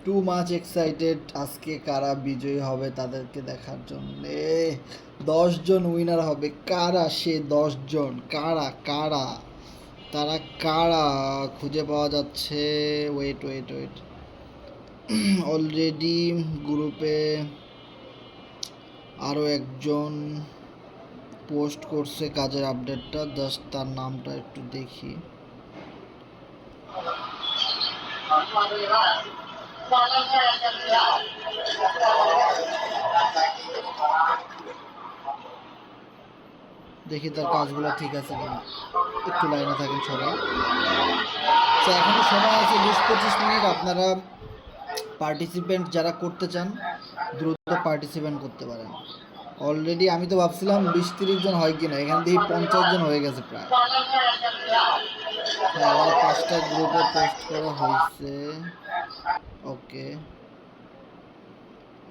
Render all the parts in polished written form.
Too much excited আজকে কারা বিজয়ী হবে তাদেরকে দেখার জন্য। 10 জন উইনার হবে, কারা সে 10 জন, কারা কারা তারা কারা খুঁজে পাওয়া যাচ্ছে। ওয়েট ওয়েট ওয়েট, অলরেডি গ্রুপে আরও একজন পোস্ট করছে কাজের আপডেটটা, জাস্ট তার নামটা একটু দেখি। দেখি তার কাজগুলো ঠিক আছে কিনা, একটু লাইনে থাকেন সবাই। তো এখনো সময় আছে 20-25 মিনিট। আপনারা পার্টিসিপেন্ট যারা করতে চান দ্রুত পার্টিসিপেন্ট করতে পারেন। অলরেডি আমি তো ভাবছিলাম 20-30 জন হয় কিনা, এখান থেকে 50 জন হয়ে গেছে প্রায়। হ্যাঁ, আমার 5টা গ্রুপে পোস্ট করা হয়েছে। ওকে,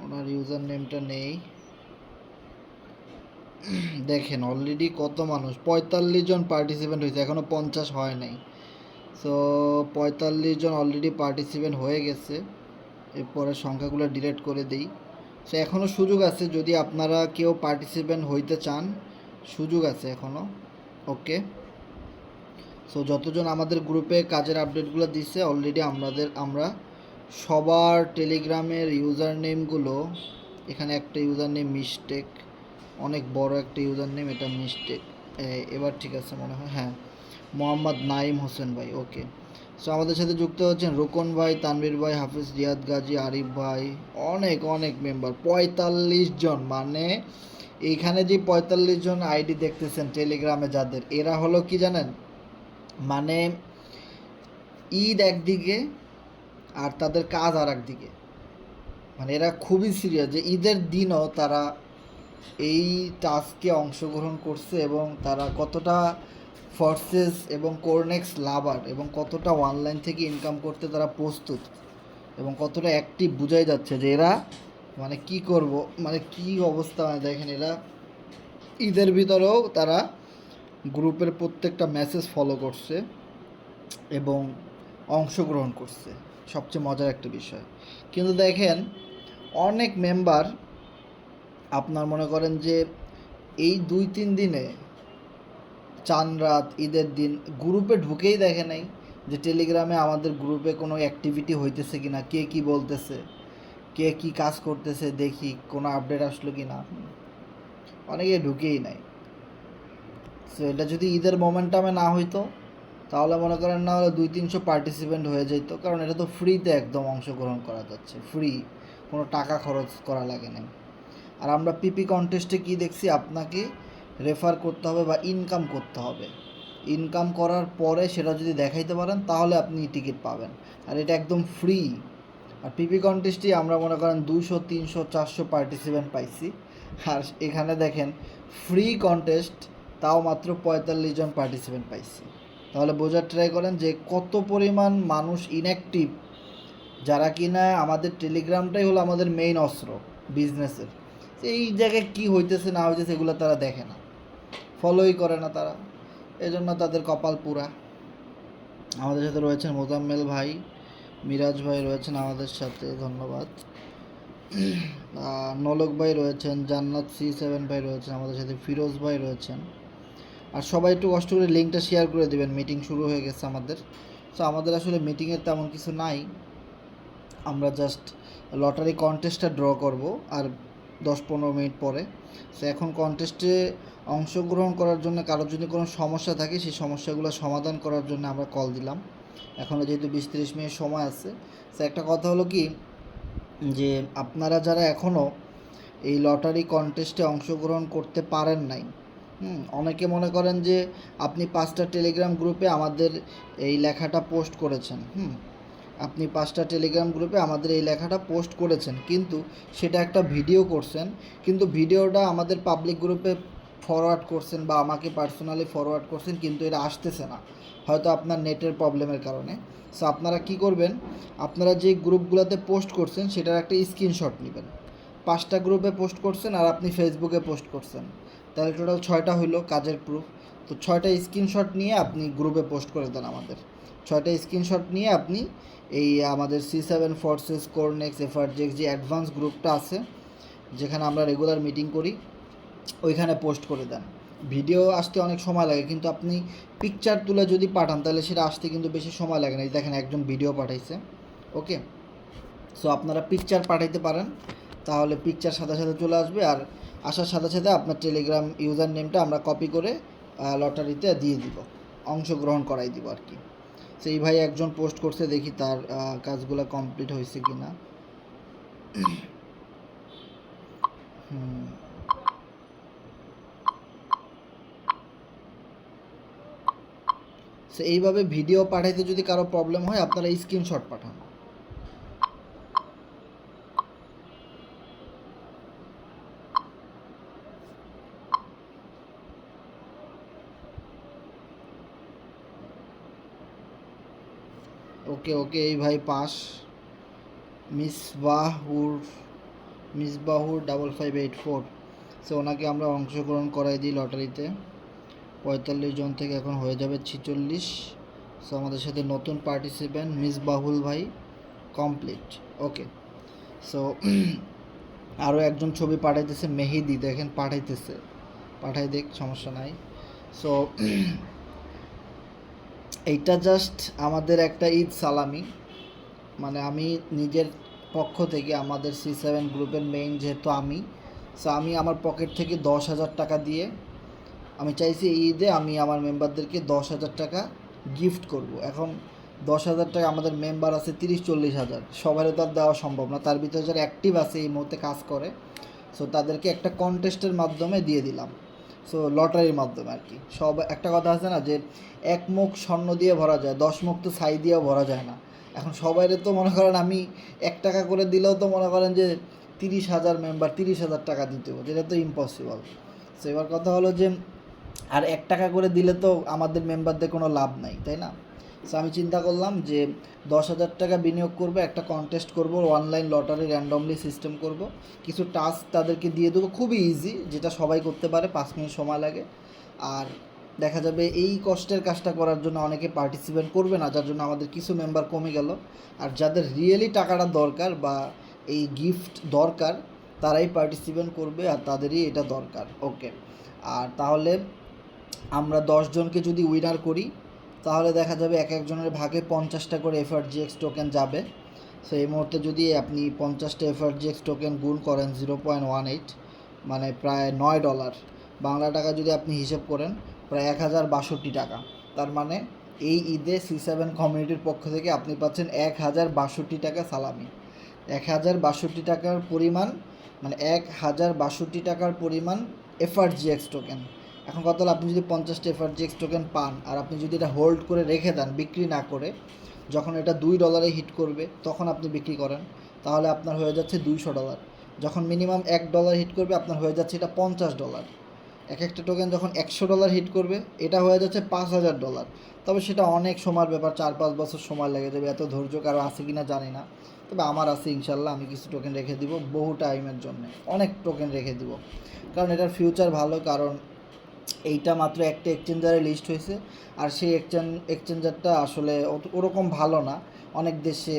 ওনার ইউজার নেমটা নেই। দেখেন অলরেডি কত মানুষ, 45 জন পার্টিসিপেন্ট হয়েছে, এখনও 50 হয় নাই। সো 45 জন অলরেডি পার্টিসিপেন্ট হয়ে গেছে। এরপরে সংখ্যাগুলো ডিলিট করে দিই। সো এখনও সুযোগ আছে, যদি আপনারা কেউ পার্টিসিপেন্ট হইতে চান সুযোগ আছে এখনও। ওকে, সো যতজন আমাদের গ্রুপে কাজের আপডেটগুলো দিচ্ছে অলরেডি আমরা সবার টেলিগ্রামের ইউজার নেমগুলো, এখানে একটা ইউজার নেম মিস্টেক, অনেক বড় একটা ইউজার নেম, এটা মিস্টেক। এবার ঠিক আছে মনে হয়, হ্যাঁ, মোহাম্মদ নাইম হোসেন ভাই। ওকে, সো আমাদের সাথে যুক্ত হচ্ছেন রোকন ভাই, তানভীর ভাই, হাফিজ, রিয়াদ গাজী, আরিফ ভাই, অনেক অনেক মেম্বার, 45 জন। মানে এইখানে যে 45 জন আইডি দেখতেছেন টেলিগ্রামে যাদের, এরা হলো কি জানেন, মানে ঈদ একদিকে আর তাদের কাজ আর একদিকে। মানে এরা খুবই সিরিয়াস যে ঈদের দিনও তারা এই টাস্কে অংশগ্রহণ করছে, এবং তারা কতটা ফোর্সেস এবং কোরনেক্স লাভার, এবং কতটা অনলাইন থেকে ইনকাম করতে তারা প্রস্তুত, এবং কতটা অ্যাক্টিভ বোঝাই যাচ্ছে যে এরা মানে কি করব, মানে কি অবস্থা। মানে দেখেন এরা ঈদের ভিতরেও তারা গ্রুপের প্রত্যেকটা মেসেজ ফলো করছে এবং অংশগ্রহণ করছে, সবচেয়ে মজার একটা বিষয়। কিন্তু দেখেন অনেক মেম্বার আপনার মনে করেন যে এই 2-3 দিনে চান রাত ঈদের দিন গ্রুপে ঢুকেই দেখে নাই যে টেলিগ্রামে আমাদের গ্রুপে কোনো অ্যাক্টিভিটি হইতেছে কি না, কে কী বলতেছে, কে কী কাজ করতেছে, দেখি কোনো আপডেট আসলো কি না, অনেকে ঢুকেই নাই। সো এটা যদি ঈদের মোমেন্টামে না হইতো তাহলে মনে করেন না হলে 200-300 পার্টিসিপেন্ট হয়ে যেত, কারণ এটা তো ফ্রিতে একদম অংশগ্রহণ করা যাচ্ছে, ফ্রি, কোনো টাকা খরচ করা লাগে না। আর আমরা পিপি কন্টেস্টে কি দেখছি, আপনাকে রেফার করতে হবে বা ইনকাম করতে হবে, ইনকাম করার পরে সেটা যদি দেখাইতে পারেন তাহলে আপনি টিকিট পাবেন, আর এটা একদম ফ্রি। আর পিপি কন্টেস্টে আমরা মনে করেন 200-300-400 পার্টিসিপেন্ট পাইছি, আর এখানে দেখেন ফ্রি কন্টেস্ট তাও মাত্র 45 জন পার্টিসিপেন্ট পাইছি। তাহলে বোঝার ট্রাই করেন যে কত পরিমাণ মানুষ ইনঅ্যাক্টিভ, যারা কিনা আমাদের টেলিগ্রামটাই হলো আমাদের মেইন অস্ত্র বিজনেসের। এই জায়গায় কী হইতেছে না হইতেছে এগুলো তারা দেখে না, ফলোই করে না তারা, এজন্য তাদের কপাল পুরা। আমাদের সাথে রয়েছেন মোজাম্মেল ভাই, মিরাজ ভাই রয়েছেন আমাদের সাথে, ধন্যবাদ। নলক ভাই রয়েছেন, জান্নাত C7 ভাই রয়েছেন আমাদের সাথে, ফিরোজ ভাই রয়েছেন। আর সবাই একটু কষ্ট করে লিঙ্কটা শেয়ার করে দেবেন, মিটিং শুরু হয়ে গেছে আমাদের। সো আমাদের আসলে মিটিংয়ের তেমন কিছু নাই, আমরা জাস্ট লটারি কন্টেস্টটা ড্র করব আর 10-15 মিনিট পরে। সো এখন কন্টেস্টে অংশগ্রহণ করার জন্য কারোর যদি কোনো সমস্যা থাকে সেই সমস্যাগুলো সমাধান করার জন্য আমরা কল দিলাম। এখনও যেহেতু 20-30 মিনিট সময় আছে। সো একটা কথা হলো কি, যে আপনারা যারা এখনও এই লটারি কন্টেস্টে অংশগ্রহণ করতে পারেন নাই, অনেকে মনে করেন যে আপনি 5টা টেলিগ্রাম গ্রুপে আমাদের এই লেখাটা পোস্ট করেছেন, আপনি 5টা টেলিগ্রাম গ্রুপে আমাদের এই লেখাটা পোস্ট করেছেন, কিন্তু সেটা একটা ভিডিও করছেন, কিন্তু ভিডিওটা আমাদের পাবলিক গ্রুপে ফরওয়ার্ড করছেন বা আমাকে পার্সোনালি ফরওয়ার্ড করছেন, কিন্তু এটা আসতেছে না, হয়তো আপনার নেটের প্রবলেমের কারণে। সো আপনারা কি করবেন, আপনারা যে গ্রুপগুলোতে পোস্ট করছেন সেটার একটা স্ক্রিনশট নেবেন। 5টা গ্রুপে পোস্ট করছেন আর আপনি ফেসবুকে পোস্ট করছেন, তাহলে টোটাল 6টা হইলো কাজের প্রুফ। তো 6টা স্ক্রিনশট নিয়ে আপনি গ্রুপে পোস্ট করে দেন আমাদের, 6টা স্ক্রিনশট নিয়ে আপনি এই আমাদের C7 ফোর্সেস কোরনেক্স এফআরজেক্স যে অ্যাডভান্স গ্রুপটা আছে যেখানে আমরা রেগুলার মিটিং করি ওইখানে পোস্ট করে দেন। ভিডিও আসতে অনেক সময় লাগে, কিন্তু আপনি পিকচার তুলে যদি পাঠান তাহলে সেটা আসতে কিন্তু বেশি সময় লাগে না। এই দেখেন একজন ভিডিও পাঠাইছে। ওকে, সো আপনারা পিকচার পাঠাইতে পারেন, তাহলে পিকচার সাথে সাথে চলে আসবে। আর আসার সাথে সাথে আপনার টেলিগ্রাম ইউজার নেমটা আমরা কপি করে লটারিতে দিয়ে দিব, অংশগ্রহণ করাই দিব আর কি। সেই ভাই একজন পোস্ট করছে, দেখি তার কাজগুলো কমপ্লিট হয়েছে কি না। সো এইভাবে ভিডিও পাঠাইতে যদি কারো প্রবলেম হয় আপনারা স্ক্রিনশট পাঠান। ওকে ওকে, এই ভাই পাস। মিসবাহুর 5584, সো ওনাকে আমরা অংশগ্রহণ করাই দিই লটারিতে। 45 জন থেকে এখন হয়ে যাবে 46। সো আমাদের সাথে নতুন পার্টিসিপেন্ট মিসবাহুল ভাই কমপ্লিট। ওকে, সো আরও একজন ছবি পাঠাইতেছে, মেহেদি, দেখেন পাঠাইতেছে, পাঠাই দেখ, সমস্যা নাই। সো এইটা জাস্ট আমাদের একটা ঈদ সালামি, মানে আমি নিজের পক্ষ থেকে, আমাদের C7 গ্রুপের মেইন যেহেতু আমি, সো আমি আমার পকেট থেকে 10,000 টাকা দিয়ে আমি চাইছি এই ঈদে আমি আমার মেম্বারদেরকে 10,000 টাকা গিফট করব। এখন 10,000 টাকা, আমাদের মেম্বার আছে 30-40 হাজার, সবারও তো আর দেওয়া সম্ভব না। তার ভিতরে যারা অ্যাক্টিভ আছে এই মুহূর্তে কাজ করে, সো তাদেরকে একটা কন্টেস্টের মাধ্যমে দিয়ে দিলাম, সো লটারির মাধ্যমে আর কি। সব একটা কথা আছে না যে এক মুখ স্বর্ণ দিয়ে ভরা যায়, 10 মুখ তো ছাই দিয়েও ভরা যায় না। এখন সবাইরে তো মনে করেন আমি 1 টাকা করে দিলেও তো মনে করেন যে 30,000 মেম্বার 30,000 টাকা দিতে হবে, যেটা তো ইম্পসিবল। সো এবার কথা হলো যে আর 1 টাকা করে দিলে তো আমাদের মেম্বারদের কোনো লাভ নাই, তাই না? সো আমি চিন্তা করলাম যে 10,000 টাকা বিনিয়োগ করবো, একটা কন্টেস্ট করব, অনলাইন লটারি র্যান্ডমলি সিস্টেম করব, কিছু টাস্ক তাদেরকে দিয়ে দেবো, খুবই ইজি, যেটা সবাই করতে পারে, 5 মিনিট সময় লাগে। আর দেখা যাবে এই কষ্টের কাজটা করার জন্য অনেকে পার্টিসিপেট করবে না, যার জন্য আমাদের কিছু মেম্বার কমে গেল। আর যাদের রিয়েলি টাকাটা দরকার বা এই গিফট দরকার তারাই পার্টিসিপেট করবে, আর তাদেরই এটা দরকার। ওকে, আর তাহলে আমরা 10 জনকে যদি উইনার করি তাহলে দেখা যাবে এক একজনের ভাগে 50টা করে এফআরজিএক্স টোকেন যাবে। সো এই মুহূর্তে যদি আপনি 50টা এফআরজিএক্স টোকেন গুণ করেন 0.18, মানে প্রায় $9, বাংলা টাকা যদি আপনি হিসেব করেন প্রায় 1,062 টাকা। তার মানে এই ঈদে C7 কমিউনিটির পক্ষ থেকে আপনি পাচ্ছেন 1,062 টাকা সালামি। 1,062 টাকার পরিমাণ, মানে 1,062 টাকার পরিমাণ এফআরজিএক্স টোকেন। এখন কথা হলো, আপনি যদি 50টা এফআরজিএক্স টোকেন পান আর আপনি যদি এটা হোল্ড করে রেখে দেন বিক্রি না করে, যখন এটা $2 হিট করবে তখন আপনি বিক্রি করেন, তাহলে আপনার হয়ে যাচ্ছে $200। যখন মিনিমাম $1 হিট করবে আপনার হয়ে যাচ্ছে এটা $50। এক একটা টোকেন যখন $100 হিট করবে এটা হয়ে যাচ্ছে $5,000। তবে সেটা অনেক সময়ের ব্যাপার, 4-5 বছর সময় লেগে যাবে, এত ধৈর্য কারো আছে কি না জানি না, তবে আমার আছে ইনশাল্লাহ। আমি কিছু টোকেন রেখে দিব বহু টাইমের জন্য, অনেক টোকেন রেখে দিব, কারণ এটার ফিউচার ভালো। কারণ এইটা মাত্র একটা এক্সচেঞ্জারে লিস্ট হয়েছে, আর সেই এক্সচেঞ্জারটা আসলে ওরকম ভালো না, অনেক দেশে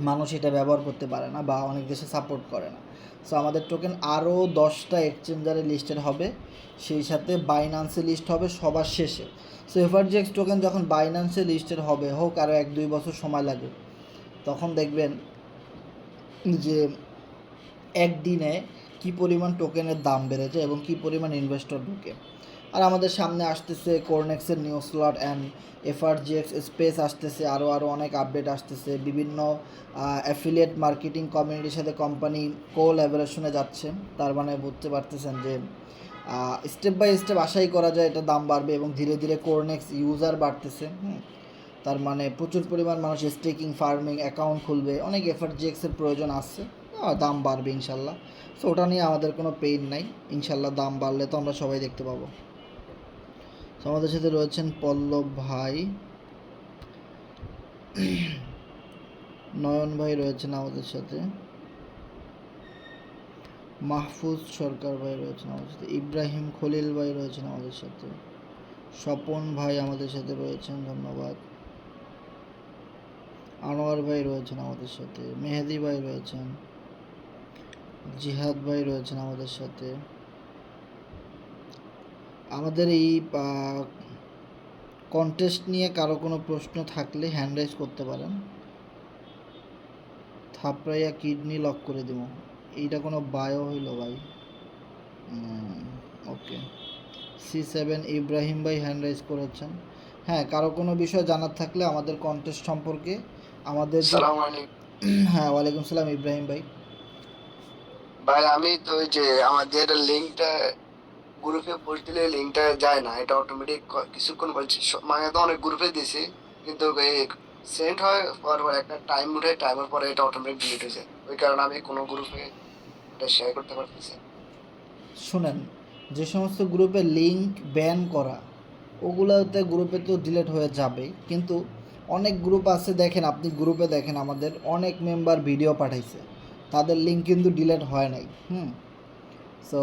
মানুষ এটা ব্যবহার করতে পারে না বা অনেক দেশে সাপোর্ট করে না। সো আমাদের টোকেন আরও 10টা এক্সচেঞ্জারে লিস্টেড হবে, সেই সাথে বাইন্যান্সে লিস্ট হবে সবার শেষে। সো এফআরজিএক্স টোকেন যখন বাইন্যান্সে লিস্টেড হবে, হোক আরও 1-2 বছর সময় লাগে, তখন দেখবেন যে একদিনে কী পরিমাণ টোকেনের দাম বেড়েছে এবং কী পরিমাণ ইনভেস্টর ঢুকে। আর আমাদের সামনে আসতেছে কোরনেক্সের new slot and FRGX space আসতেছে, আরও অনেক আপডেট আসতেছে, বিভিন্ন অ্যাফিলিয়েট মার্কেটিং কমিউনিটির সাথে কোম্পানি কোল্যাবোরেশনে যাচ্ছে। তার মানে বুঝতে পারতেছেন যে স্টেপ বাই স্টেপ আশাই করা যায় এটা দাম বাড়বে এবং ধীরে ধীরে কোরনেক্স ইউজার বাড়তেছে। তার মানে প্রচুর পরিমাণ মানুষ স্টেকিং ফার্মিং অ্যাকাউন্ট খুলবে, অনেক এফআরজিএক্সের প্রয়োজন আসছে, দাম বাড়বে ইনশাল্লাহ। সো ওটা নিয়ে আমাদের কোনো পেইন নাই, ইনশাল্লাহ দাম বাড়লে তো আমরা সবাই দেখতে পাবো। তো আমাদের সাথে রয়েছেন পল্লব ভাই, নয়ন ভাই রয়েছেন আমাদের সাথে, মাহফুজ সরকার ভাই রয়েছেন আমাদের সাথে, ইব্রাহিম খলিল ভাই রয়েছেন আমাদের সাথে, স্বপন ভাই আমাদের সাথে রয়েছেন, ধন্যবাদ। আনোয়ার ভাই রয়েছেন আমাদের সাথে, মেহেদি ভাই রয়েছেন, জিহাদ ভাই রয়েছেন আমাদের সাথে। আমাদের এই কন্টেস্ট নিয়ে কারো কোনো প্রশ্ন থাকলে হ্যান্ড রাইজ করতে পারেন। থাপড়াইয়া কিডনি লক করে দিব। এইটা কোনো বায়ো হইল ভাই? ওকে। C7 ইব্রাহিম ভাই হ্যান্ড রাইজ করেছেন। হ্যাঁ, কারো কোনো বিষয় জানার থাকলে আমাদের কন্টেস্ট সম্পর্কে আমাদের সালাম আলাইকুম। হ্যাঁ, ওয়ালাইকুম সালাম ইব্রাহিম ভাই। ভাই আমি তো ওই যে আমাদের লিঙ্কটা গ্রুপে পোস্ট দিলে লিঙ্কটা যায় না, এটা অটোমেটিক কিছুক্ষণ বলছে মানে তো অনেক গ্রুপে দিছি, কিন্তু সেন্ড হয় পর একটা টাইম উঠে, টাইমের পরে এটা অটোমেটিক ডিলিট হয়ে যায়। ওই কারণে আমি কোনো গ্রুপে এটা শেয়ার করতে পারতেছি না। শুনেন, যে সমস্ত গ্রুপে লিঙ্ক ব্যান করা ওগুলোতে গ্রুপে তো ডিলিট হয়ে যাবে, কিন্তু অনেক গ্রুপ আছে, দেখেন আপনি গ্রুপে দেখেন আমাদের অনেক মেম্বার ভিডিও পাঠাইছে, তাদের লিঙ্ক কিন্তু ডিলিট হয় নাই। সো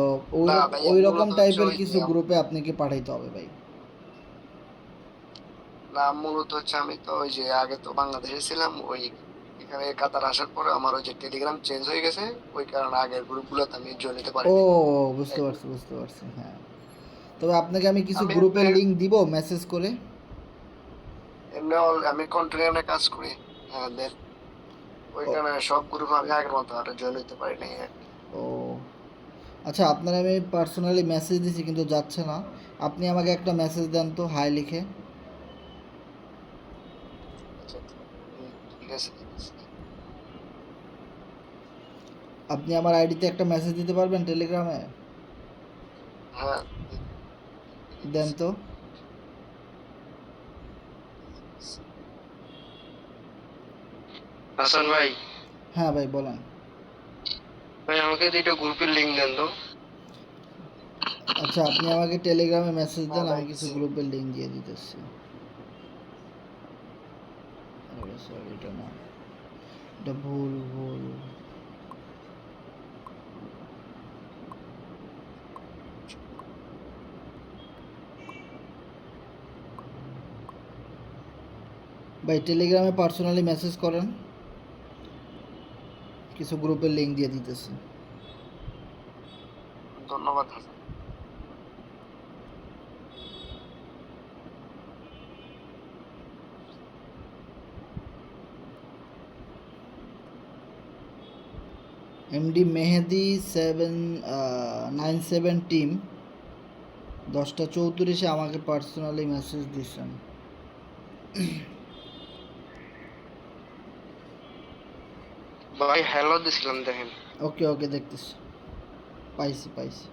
না ভাই ওই রকম মূলত হচ্ছে টাইপের ওই যে কিছু গ্রুপে আপনাকে পাঠাইতে হবে ভাই। না, মূলত হচ্ছে আমি তো ওই যে আগে তো বাংলাদেশে ছিলাম, ওই এখানে কাতার আসার পরে আমার ওই যে টেলিগ্রাম চেঞ্জ হয়ে গেছে, ওই কারণে আগের গ্রুপগুলোতে আমি জয়েন নিতে ও, পারিনি। বুঝতে এক- পারছি বুঝতে পারছি, হ্যাঁ। তবে আপনাকে আমি কিছু আমি গ্রুপের লিঙ্ক দিব মেসেজ করে। এমনি আমি কন্টেনারে কাজ করি। হ্যাঁ দেন, ওই ও, কারণে সব গ্রুপে আমি আগের মতো আর জয়েন হতে পারি নাই আর কি। ও আচ্ছা, আপনার আমি পার্সোনালি মেসেজ দিছি কিন্তু যাচ্ছে না। আপনি আমাকে একটা মেসেজ দেন তো, হাই লিখে। আচ্ছা, ঠিক আছে ঠিক আছে। আপনি আমার আইডিতে একটা মেসেজ দিতে পারবেন টেলিগ্রামে? হ্যাঁ দেন তো। হাসান ভাই, হ্যাঁ ভাই, বলেন। ভাই আমাকে দুইটা গ্রুপের লিঙ্ক দেন তো। আচ্ছা, আপনি আমাকে টেলিগ্রামে মেসেজ হ্যাঁ দেন, ভাই আমি কিছু দিছি। গ্রুপের লিঙ্ক দিয়ে দিতেছি। সরি, এটা না, এটা ভুল ভুল। ভাই টেলিগ্রামে পার্সোনালি মেসেজ করেন, কিছু গ্রুপের লিঙ্ক দিয়ে দিতেছি। ধন্যবাদ হাসান। এমডি মেহেদি 797 টিম 10টা 34-এ আমাকে পার্সোনালি মেসেজ দিচ্ছেন। ভাই হ্যালো দিছিলাম, দেখেন। ওকে ওকে, দেখতেছি, পাইছি পাইছি।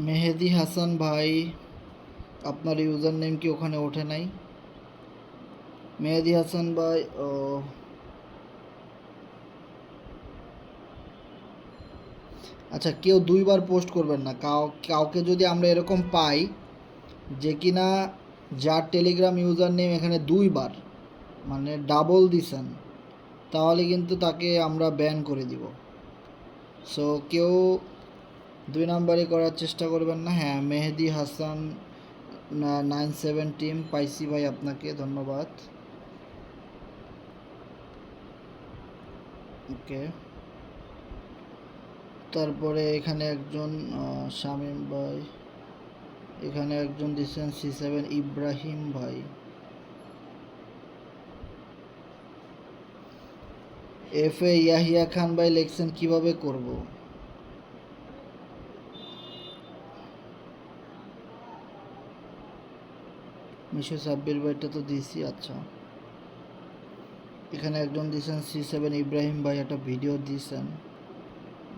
মেহেদি হাসান ভাই, আপনার ইউজার নেম কি ওখানে ওঠে নাই? মেহেদি হাসান ভাই, ও আচ্ছা, কেউ দুইবার পোস্ট করবেন না। কাউকে যদি আমরা এরকম পাই যে কিনা যার টেলিগ্রাম ইউজার নেম এখানে দুইবার, মানে ডাবল দিছেন, তাহলে কিন্তু তাকে আমরা ব্যান করে দিব। সো কেউ দুই নাম্বারই করার চেষ্টা করবেন না। হ্যাঁ, মেহেদি হাসান 97 টিম পাইসি ভাই, আপনাকে ধন্যবাদ। ওকে, তারপরে এখানে একজন শামীম ভাই, এখানে একজন দিচ্ছেন C7 ইব্রাহিম ভাই। ইয়াহিয়া খান ভাই লিখছেন কিভাবে করব। মিশো সাব্বির ভাইটা তো দিছি। আচ্ছা, এখানে একজন দিয়েছেন C7 ইব্রাহিম ভাই, একটা ভিডিও দিয়েছেন,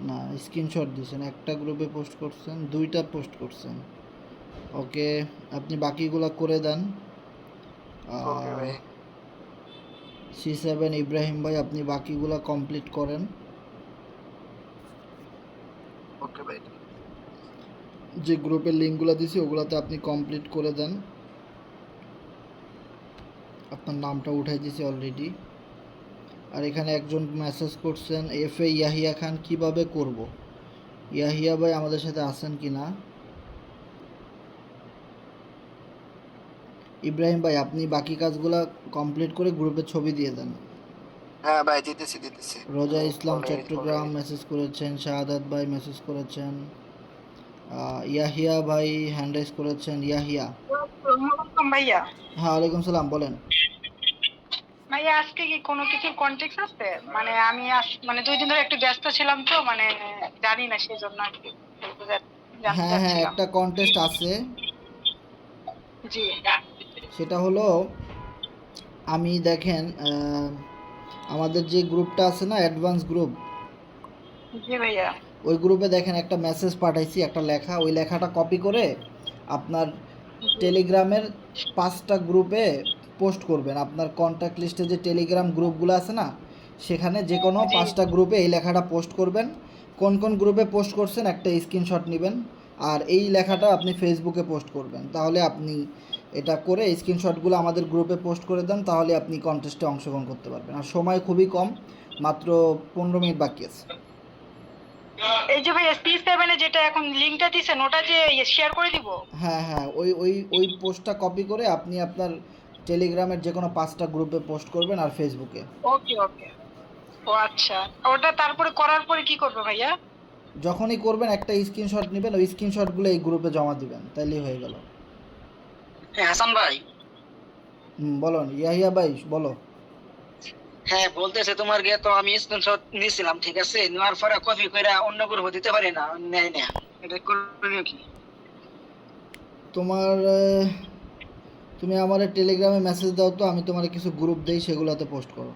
না স্ক্রিনশট দিয়েছেন, একটা গ্রুপে পোস্ট করছেন, দুইটা পোস্ট করছেন। ওকে, আপনি বাকিগুলো করে দেন। ওকে ভাই। C7 ইব্রাহিম ভাই, আপনি বাকিগুলো কমপ্লিট করেন। ওকে ভাই। যে গ্রুপের লিঙ্কগুলো দিছি ওগুলোতে আপনি কমপ্লিট করে দেন। আপনার নামটা উঠাই দিয়েছি অলরেডি। আর এখানে একজন মেসেজ করছেন FA ইয়াহিয়া খান, কিভাবে করব? ইয়াহিয়া ভাই আমাদের সাথে আছেন কি না? ইব্রাহিম ভাই আপনি বাকি কাজগুলা কমপ্লিট করে গ্রুপে ছবি দিয়ে দেন। হ্যাঁ ভাই, দিতেছি। রোজা আমি ইসলাম অলরেডি চট্টগ্রাম মেসেজ করেছেন, শাহাদাত ভাই মেসেজ করেছেন, ইয়াহিয়া ভাই হ্যান্ড রাইজ করেছেন। ইয়াহিয়া, আসসালামু ভাইয়া। হ্যাঁ ওয়ালাইকুম সালাম, বলেন। ভাইয়া আজকে কি কোনো কিছুর কনটেক্সট আছে? মানে আমি মানে 2 দিন ধরে একটু ব্যস্ত ছিলাম তো, মানে জানি না, সেই জন্য আর কি একটু জানতে হ্যাঁ হ্যাঁ, চাচ্ছিলাম। একটা কন্টেস্ট আছে। জি সেটা হলো, আমি দেখেন আমাদের যে গ্রুপটা আছে না, অ্যাডভান্স গ্রুপ, জি ভাইয়া। ওই গ্রুপে দেখেন একটা মেসেজ পাঠাইছি, একটা লেখা। ওই লেখাটা কপি করে আপনার টেলিগ্রামের 5টা গ্রুপে পোস্ট করবেন। আপনার কন্ট্যাক্ট লিস্টে যে টেলিগ্রাম গ্রুপগুলো আছে না, সেখানে যে কোনো জি 5টা গ্রুপে এই লেখাটা পোস্ট করবেন। কোন কোন গ্রুপে পোস্ট করছেন একটা স্ক্রিনশট নেবেন, আর এই লেখাটা আপনি ফেসবুকে পোস্ট করবেন। তাহলে আপনি এটা করে স্ক্রিনশটগুলো আমাদের গ্রুপে পোস্ট করে দেন, তাহলে আপনি কন্টেস্টে অংশগ্রহণ করতে পারবেন। আর সময় খুবই কম, মাত্র 15 মিনিট বাকি আছে। এই যে ভাইয়া C7 এ যেটা এখন লিংকটা দিছেন, ওটা যে শেয়ার করে দিব? হ্যাঁ হ্যাঁ, ওই ওই ওই পোস্টটা কপি করে আপনি আপনার টেলিগ্রামের যে কোনো 5টা গ্রুপে পোস্ট করবেন, আর ফেসবুকে। ওকে ওকে। ও আচ্ছা, ওটা তারপরে করার পরে কি করবে ভাইয়া? যখনই করবেন একটা স্ক্রিনশট নেবেন, ওই স্ক্রিনশটগুলো এই গ্রুপে জমা দিবেন, তাইলেই হয়ে গেল। হ্যাঁ হাসান ভাই। বলুন ইয়াহিয়া ভাই, বলো। হ্যাঁ বলতেছে তোমার গিয়ে তো আমি স্ক্রিনশট নিয়েছিলাম, ঠিক আছে, নেওয়ার পরে কপি করে অন্য গ্রুপে দিতে পারি না, নেয় না, এটা করবে কি? তোমার তুমি আমার টেলিগ্রামে মেসেজ দাও তো, আমি তোমার কিছু গ্রুপ দেই, সেগুলোতে পোস্ট করো।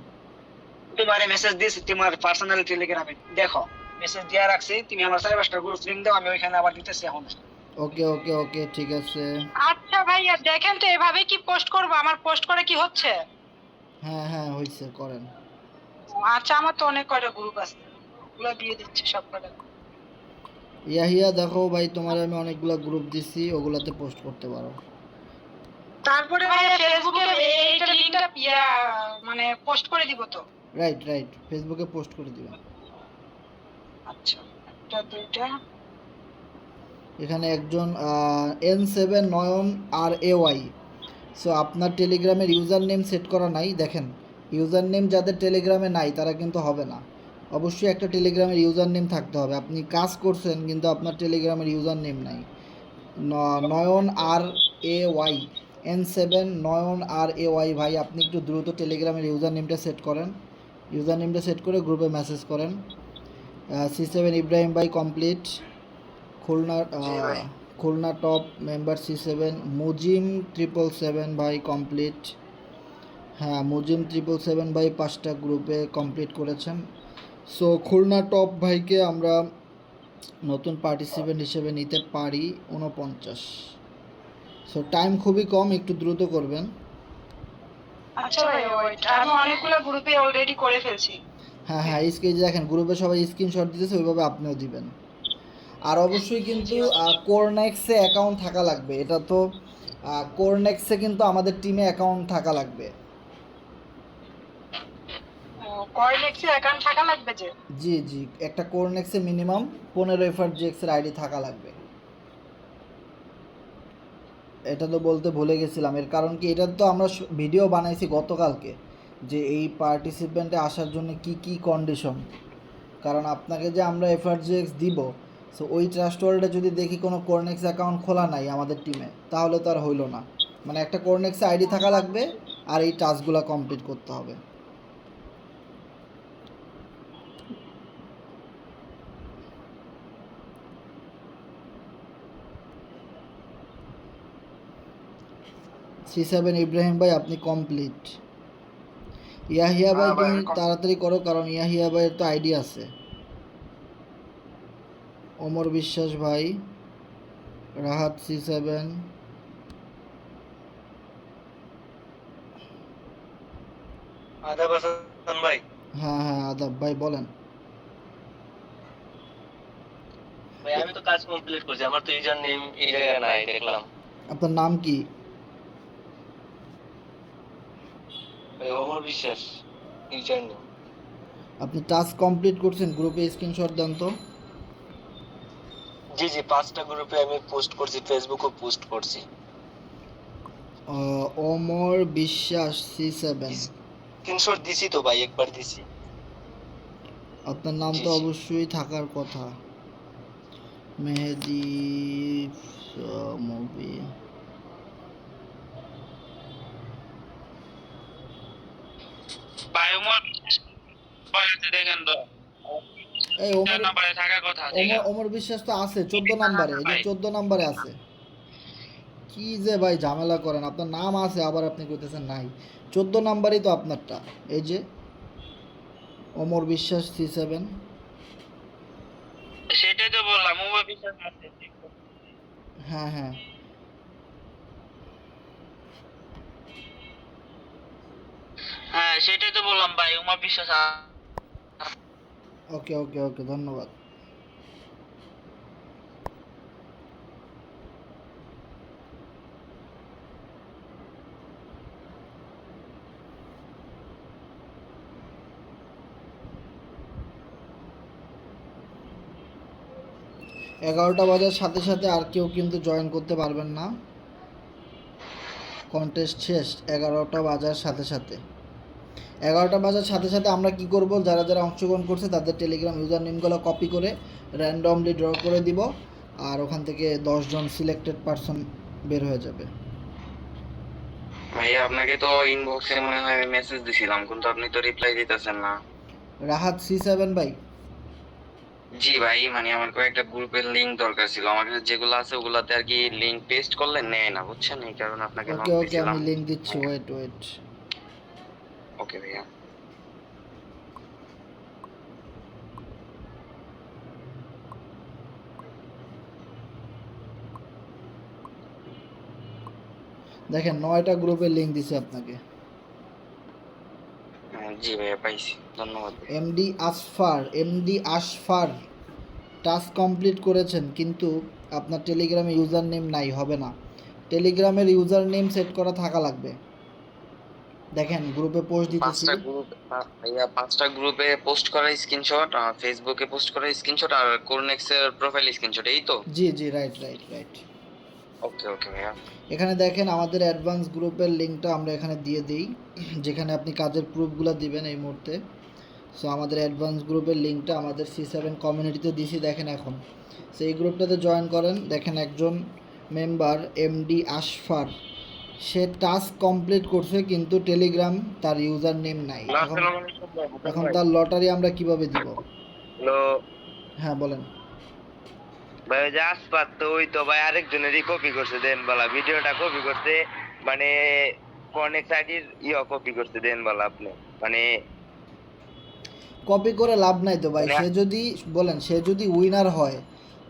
তোমার মেসেজ দিয়েছি তোমার পার্সোনাল টেলিগ্রামে, দেখো মেসেজ দেওয়া রাখছি, তুমি আমার 4-5টা গ্রুপ লিংক দাও, আমি ওইখানে আবার দিতেছি এখন। ওকে ওকে ওকে, ঠিক আছে। আচ্ছা ভাইয়া দেখেন তো, এভাবে কি পোস্ট করব? আমার পোস্ট করে কি হচ্ছে? হ্যাঁ হ্যাঁ, হয়েছে, করেন। আচ্ছা, আমার তো অনেক কয়টা গ্রুপ আছে, ওগুলো দিয়ে দিচ্ছি সব কটা। ইয়াহিয়া দেখো ভাই, তোমার আমি অনেকগুলো গ্রুপ দিছি, ওগুলাতে পোস্ট করতে পারো। তারপরে ভাইয়া ফেসবুকে এইটা লিংকটা মানে পোস্ট করে দিব তো? রাইট রাইট, ফেসবুকে পোস্ট করে দিবেন। আচ্ছা, একটা দুইটা। এখানে একজন N7 নয়ন RAY। সো আপনার টেলিগ্রামের ইউজার নেম সেট করা নাই, দেখেন। ইউজার নেম যাদের টেলিগ্রামে নাই তারা কিন্তু হবে না, অবশ্যই একটা টেলিগ্রামের ইউজার নেম থাকতে হবে। আপনি কাজ করছেন কিন্তু আপনার টেলিগ্রামের ইউজার নেম নাই। নয়ন RAY, N7 নয়ন RAY ভাই, আপনি একটু দ্রুত টেলিগ্রামের ইউজার নেমটা সেট করেন। ইউজার নেমটা সেট করে গ্রুপে মেসেজ করেন। C7 ইব্রাহিম ভাই কমপ্লিট। খুলনা জি ভাই। খুলনা টপ মেম্বার C7 মুজিম 777 ভাই কমপ্লিট। হ্যাঁ, মুজিম 777 ভাই 5টা গ্রুপে কমপ্লিট করেছেন। সো খুলনা টপ ভাইকে আমরা নতুন পার্টিসিপেন্ট হিসেবে নিতে পারি 49। সো টাইম খুবই কম, একটু দ্রুত করবেন। আচ্ছা ভাইয়া ওয়েট, আমি অনেকগুলো গ্রুপে অলরেডি করে ফেলছি। হ্যাঁ হ্যাঁ, দেখেন গ্রুপে সবাই স্ক্রিনশট দিতেছে, ওইভাবে আপনিও দিবেন। আর অবশ্যই কিন্তু কোরনেক্সে অ্যাকাউন্ট থাকা লাগবে, এটা তো কোরনেক্সে কিন্তু আমাদের টিমে অ্যাকাউন্ট থাকা লাগবে। কয়েলেক্সে অ্যাকাউন্ট থাকা লাগবে যে? জি জি, একটা কোরনেক্সে মিনিমাম 15 এর আইডি থাকা লাগবে। এটা তো বলতে ভুলে গেছিলাম, এর কারণ কি, এটা তো আমরা ভিডিও বানাইছি গতকালকে, যে এই পার্টিসিপেন্টে আসার জন্য কি কি কন্ডিশন। কারণ আপনাকে যে আমরা FRGX দিব, সো ওই ট্রাস্ট ওয়ার্ল্ডে যদি দেখি কোনো কোরনেক্স অ্যাকাউন্ট খোলা নাই আমাদের টিমে, তাহলে তো আর হইলো না। মানে একটা কোরনেক্সে আইডি থাকা লাগবে, আর এই টাস্কগুলো কমপ্লিট করতে হবে। C7 ইব্রাহিম ভাই আপনি কমপ্লিট। ইয়াহিয়া ভাই হ্যাঁ ভাই, তুমি আমি তাড়াতাড়ি করো, কারণ ইয়াহিয়া ভাইয়ের তো আইডি আছে। ওমর বিশ্বাস ভাই, রাহাত C7। আদাব হাসান ভাই। হ্যাঁ হ্যাঁ, আদাব ভাই বলেন। ভাই আমি তো কাজ কমপ্লিট করছি, আমার তো ইউজার নেম এই জায়গায় নাই দেখলাম। আপনার নাম কি? ভাই অমর বিশ্বাস ইউজার নেম। আপনি টাস্ক কমপ্লিট করছেন? গ্রুপে স্ক্রিনশট দেন তো। জি জি, 5টা গ্রুপে আমি পোস্ট করছি, ফেসবুকও পোস্ট করছি। অমর বিশ্বাস C7, স্ক্রিনশট দিছি তো ভাই, একবার দিছি। আপনার নাম জি তো জি। অবশ্যই থাকার কথা। মেহেদি মুভি। ভাই উমর বাড়িতে দেখেন তো এই ওমর নাম্বারে থাকার কথা ঠিক ওমর আছে ওমর বিশ্বাস তো আছে 14 নম্বরে, এই যে 14 নম্বরে আছে। কি যে ভাই ঝামেলা করেন, আপনার নাম আছে আবার আপনি কইতেছেন নাই। 14 নাম্বারই তো আপনারটা, এই যে অমর বিশ্বাস C7। সেটাই তো বললাম উমর বিশ্বাস আছে হ্যাঁ হ্যাঁ, হ্যাঁ সেটাই তো বললাম ভাই উমর বিশ্বাস ওকে ওকে ওকে, ধন্যবাদ। এগারোটা বাজার সাথে সাথে আর কেউ কিন্তু জয়েন করতে পারবেন না। কন্টেস্ট শেষ 11টা বাজার সাথে সাথে। 11টা বাজার সাথে সাথে আমরা কি করব, যারা যারা অংশগ্রহণ করছে তাদের টেলিগ্রাম ইউজার নেমগুলো কপি করে র্যান্ডমলি ড্র করে দিব, আর ওখান থেকে 10 জন সিলেক্টেড পারসন বের হয়ে যাবে। ভাইয়া আপনাকে তো ইনবক্সে মনে হয় মেসেজ দিছিলাম, কিন্তু আপনি তো রিপ্লাই দিতেছেন না। রাহাত C7 ভাই। জি ভাই, মানে আমার কয়েকটা গ্রুপের লিংক দরকার ছিল, আমার কাছে যেগুলো আছে ওগুলাতে আর কি লিংক পেস্ট করলে নেয় না, বুঝছেন, এই কারণে আপনাকে নক ওকে ওকে, দিছিলাম। আমি লিংক দিচ্ছি, ওয়েট ওয়েট। ওকে ভাইয়া। দেখেন 9টা গ্রুপের লিংক দিছি আপনাকে। জি ভাইয়া, পাইছি, ধন্যবাদ ভাইয়া। এমডি আশফার টাস্ক কমপ্লিট করেছেন, কিন্তু আপনার টেলিগ্রামে ইউজার নেম নাই, হবে না। টেলিগ্রামের ইউজার নেম সেট করা থাকা লাগবে। দেখেন গ্রুপে পোস্ট দিতেছি। 5টা গ্রুপ ভাইয়া, 5টা গ্রুপে পোস্ট করা স্ক্রিনশট, ফেসবুকে পোস্ট করা স্ক্রিনশট, আর কোরনেক্সের প্রোফাইল স্ক্রিনশট, এই তো? জি জি, রাইট রাইট রাইট। ওকে ওকে ভাইয়া। এখানে দেখেন আমাদের অ্যাডভান্স গ্রুপের লিঙ্কটা আমরা এখানে দিয়ে দিই, যেখানে আপনি কাজের প্রুফগুলো দিবেন এই মুহূর্তে। সো আমাদের অ্যাডভান্স গ্রুপের লিঙ্কটা আমাদের C7 কমিউনিটিতে দিছি, দেখেন এখন। সো এই গ্রুপটাতে জয়েন করেন। দেখেন একজন মেম্বার এমডি আশফার, সে টাস্ক কমপ্লিট করছে কিন্তু টেলিগ্রাম তার ইউজার নেম নাই। এখন তার লটারি আমরা কিভাবে দিব? হ্যালো হ্যাঁ বলেন। ভাই, ওই যে আসপাত তো ওই তো ভাই আরেকজনেরই কপি করছে, দেন বলা ভিডিওটা কপি করছে, মানে কনেক্ট আইডির কপি করছে, দেন বলা আপনি, মানে কপি করে লাভ নাই তো ভাই। সে যদি বলেন, সে যদি উইনার হয়,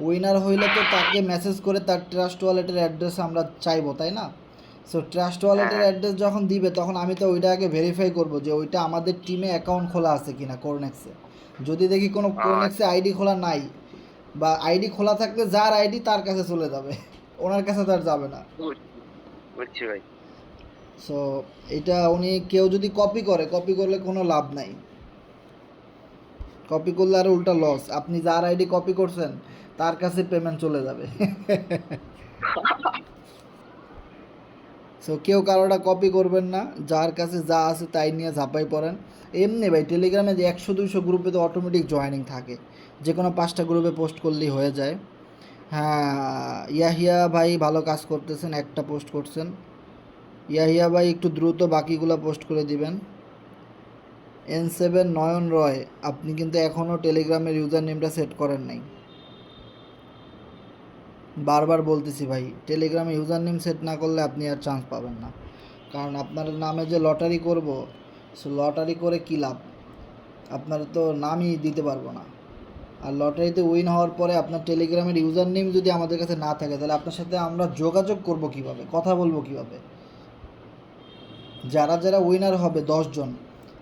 উইনার হইলে তো তাকে মেসেজ করে তার ট্রাস্ট ওয়ালেটের অ্যাড্রেস আমরা চাইবো, তাই না? সো ট্রাস্ট ওয়ালেটের অ্যাড্রেস যখন দিবে তখন আমি তো ওইটা আগে ভেরিফাই করব যে ওইটা আমাদের টিমে অ্যাকাউন্ট খোলা আছে কিনা কোরনেক্সে। যদি দেখি কোনো কোরনেক্সে আইডি খোলা নাই, বা আইডি খোলা থাকলে যার আইডি তার কাছে চলে যাবে, ওনার কাছে তার যাবে না। বুঝছি ভাই। সো এটা উনি কেউ যদি কপি করলে কোনো লাভ নাই। কপি করলে আর উল্টা লস, আপনি যার আইডি কপি করছেন তার কাছে পেমেন্ট চলে যাবে। সো কেউ কারোটা কপি করবেন না, যার কাছে যা আছে তাই নিয়ে ঝাঁপাই পড়েন। এমনি ভাই টেলিগ্রামে যে 100-200 গ্রুপে তো অটোমেটিক জয়েনিং থাকে, যে কোনো 5টা গ্রুপে পোস্ট করলেই হয়ে যায়। হ্যাঁ, ইয়াহিয়া ভাই ভালো কাজ করতেছেন, একটা পোস্ট করছেন। ইয়াহিয়া ভাই একটু দ্রুত বাকিগুলো পোস্ট করে দিবেন। N7 নয়ন রয়, আপনি কিন্তু এখনও টেলিগ্রামের ইউজার নেমটা সেট করেন নাই। বারবার বলতেছি ভাই, টেলিগ্রামে ইউজার নেম সেট না করলে আপনি আর চান্স পাবেন না। কারণ আপনার নামে যে লটারি করব, সো লটারি করে কী লাভ, আপনার তো নামই দিতে পারবো না। আর লটারিতে উইন হওয়ার পরে আপনার টেলিগ্রামের ইউজার নেম যদি আমাদের কাছে না থাকে, তাহলে আপনার সাথে আমরা যোগাযোগ করব কিভাবে, কথা বলবো কিভাবে? যারা যারা উইনার হবে 10 জন,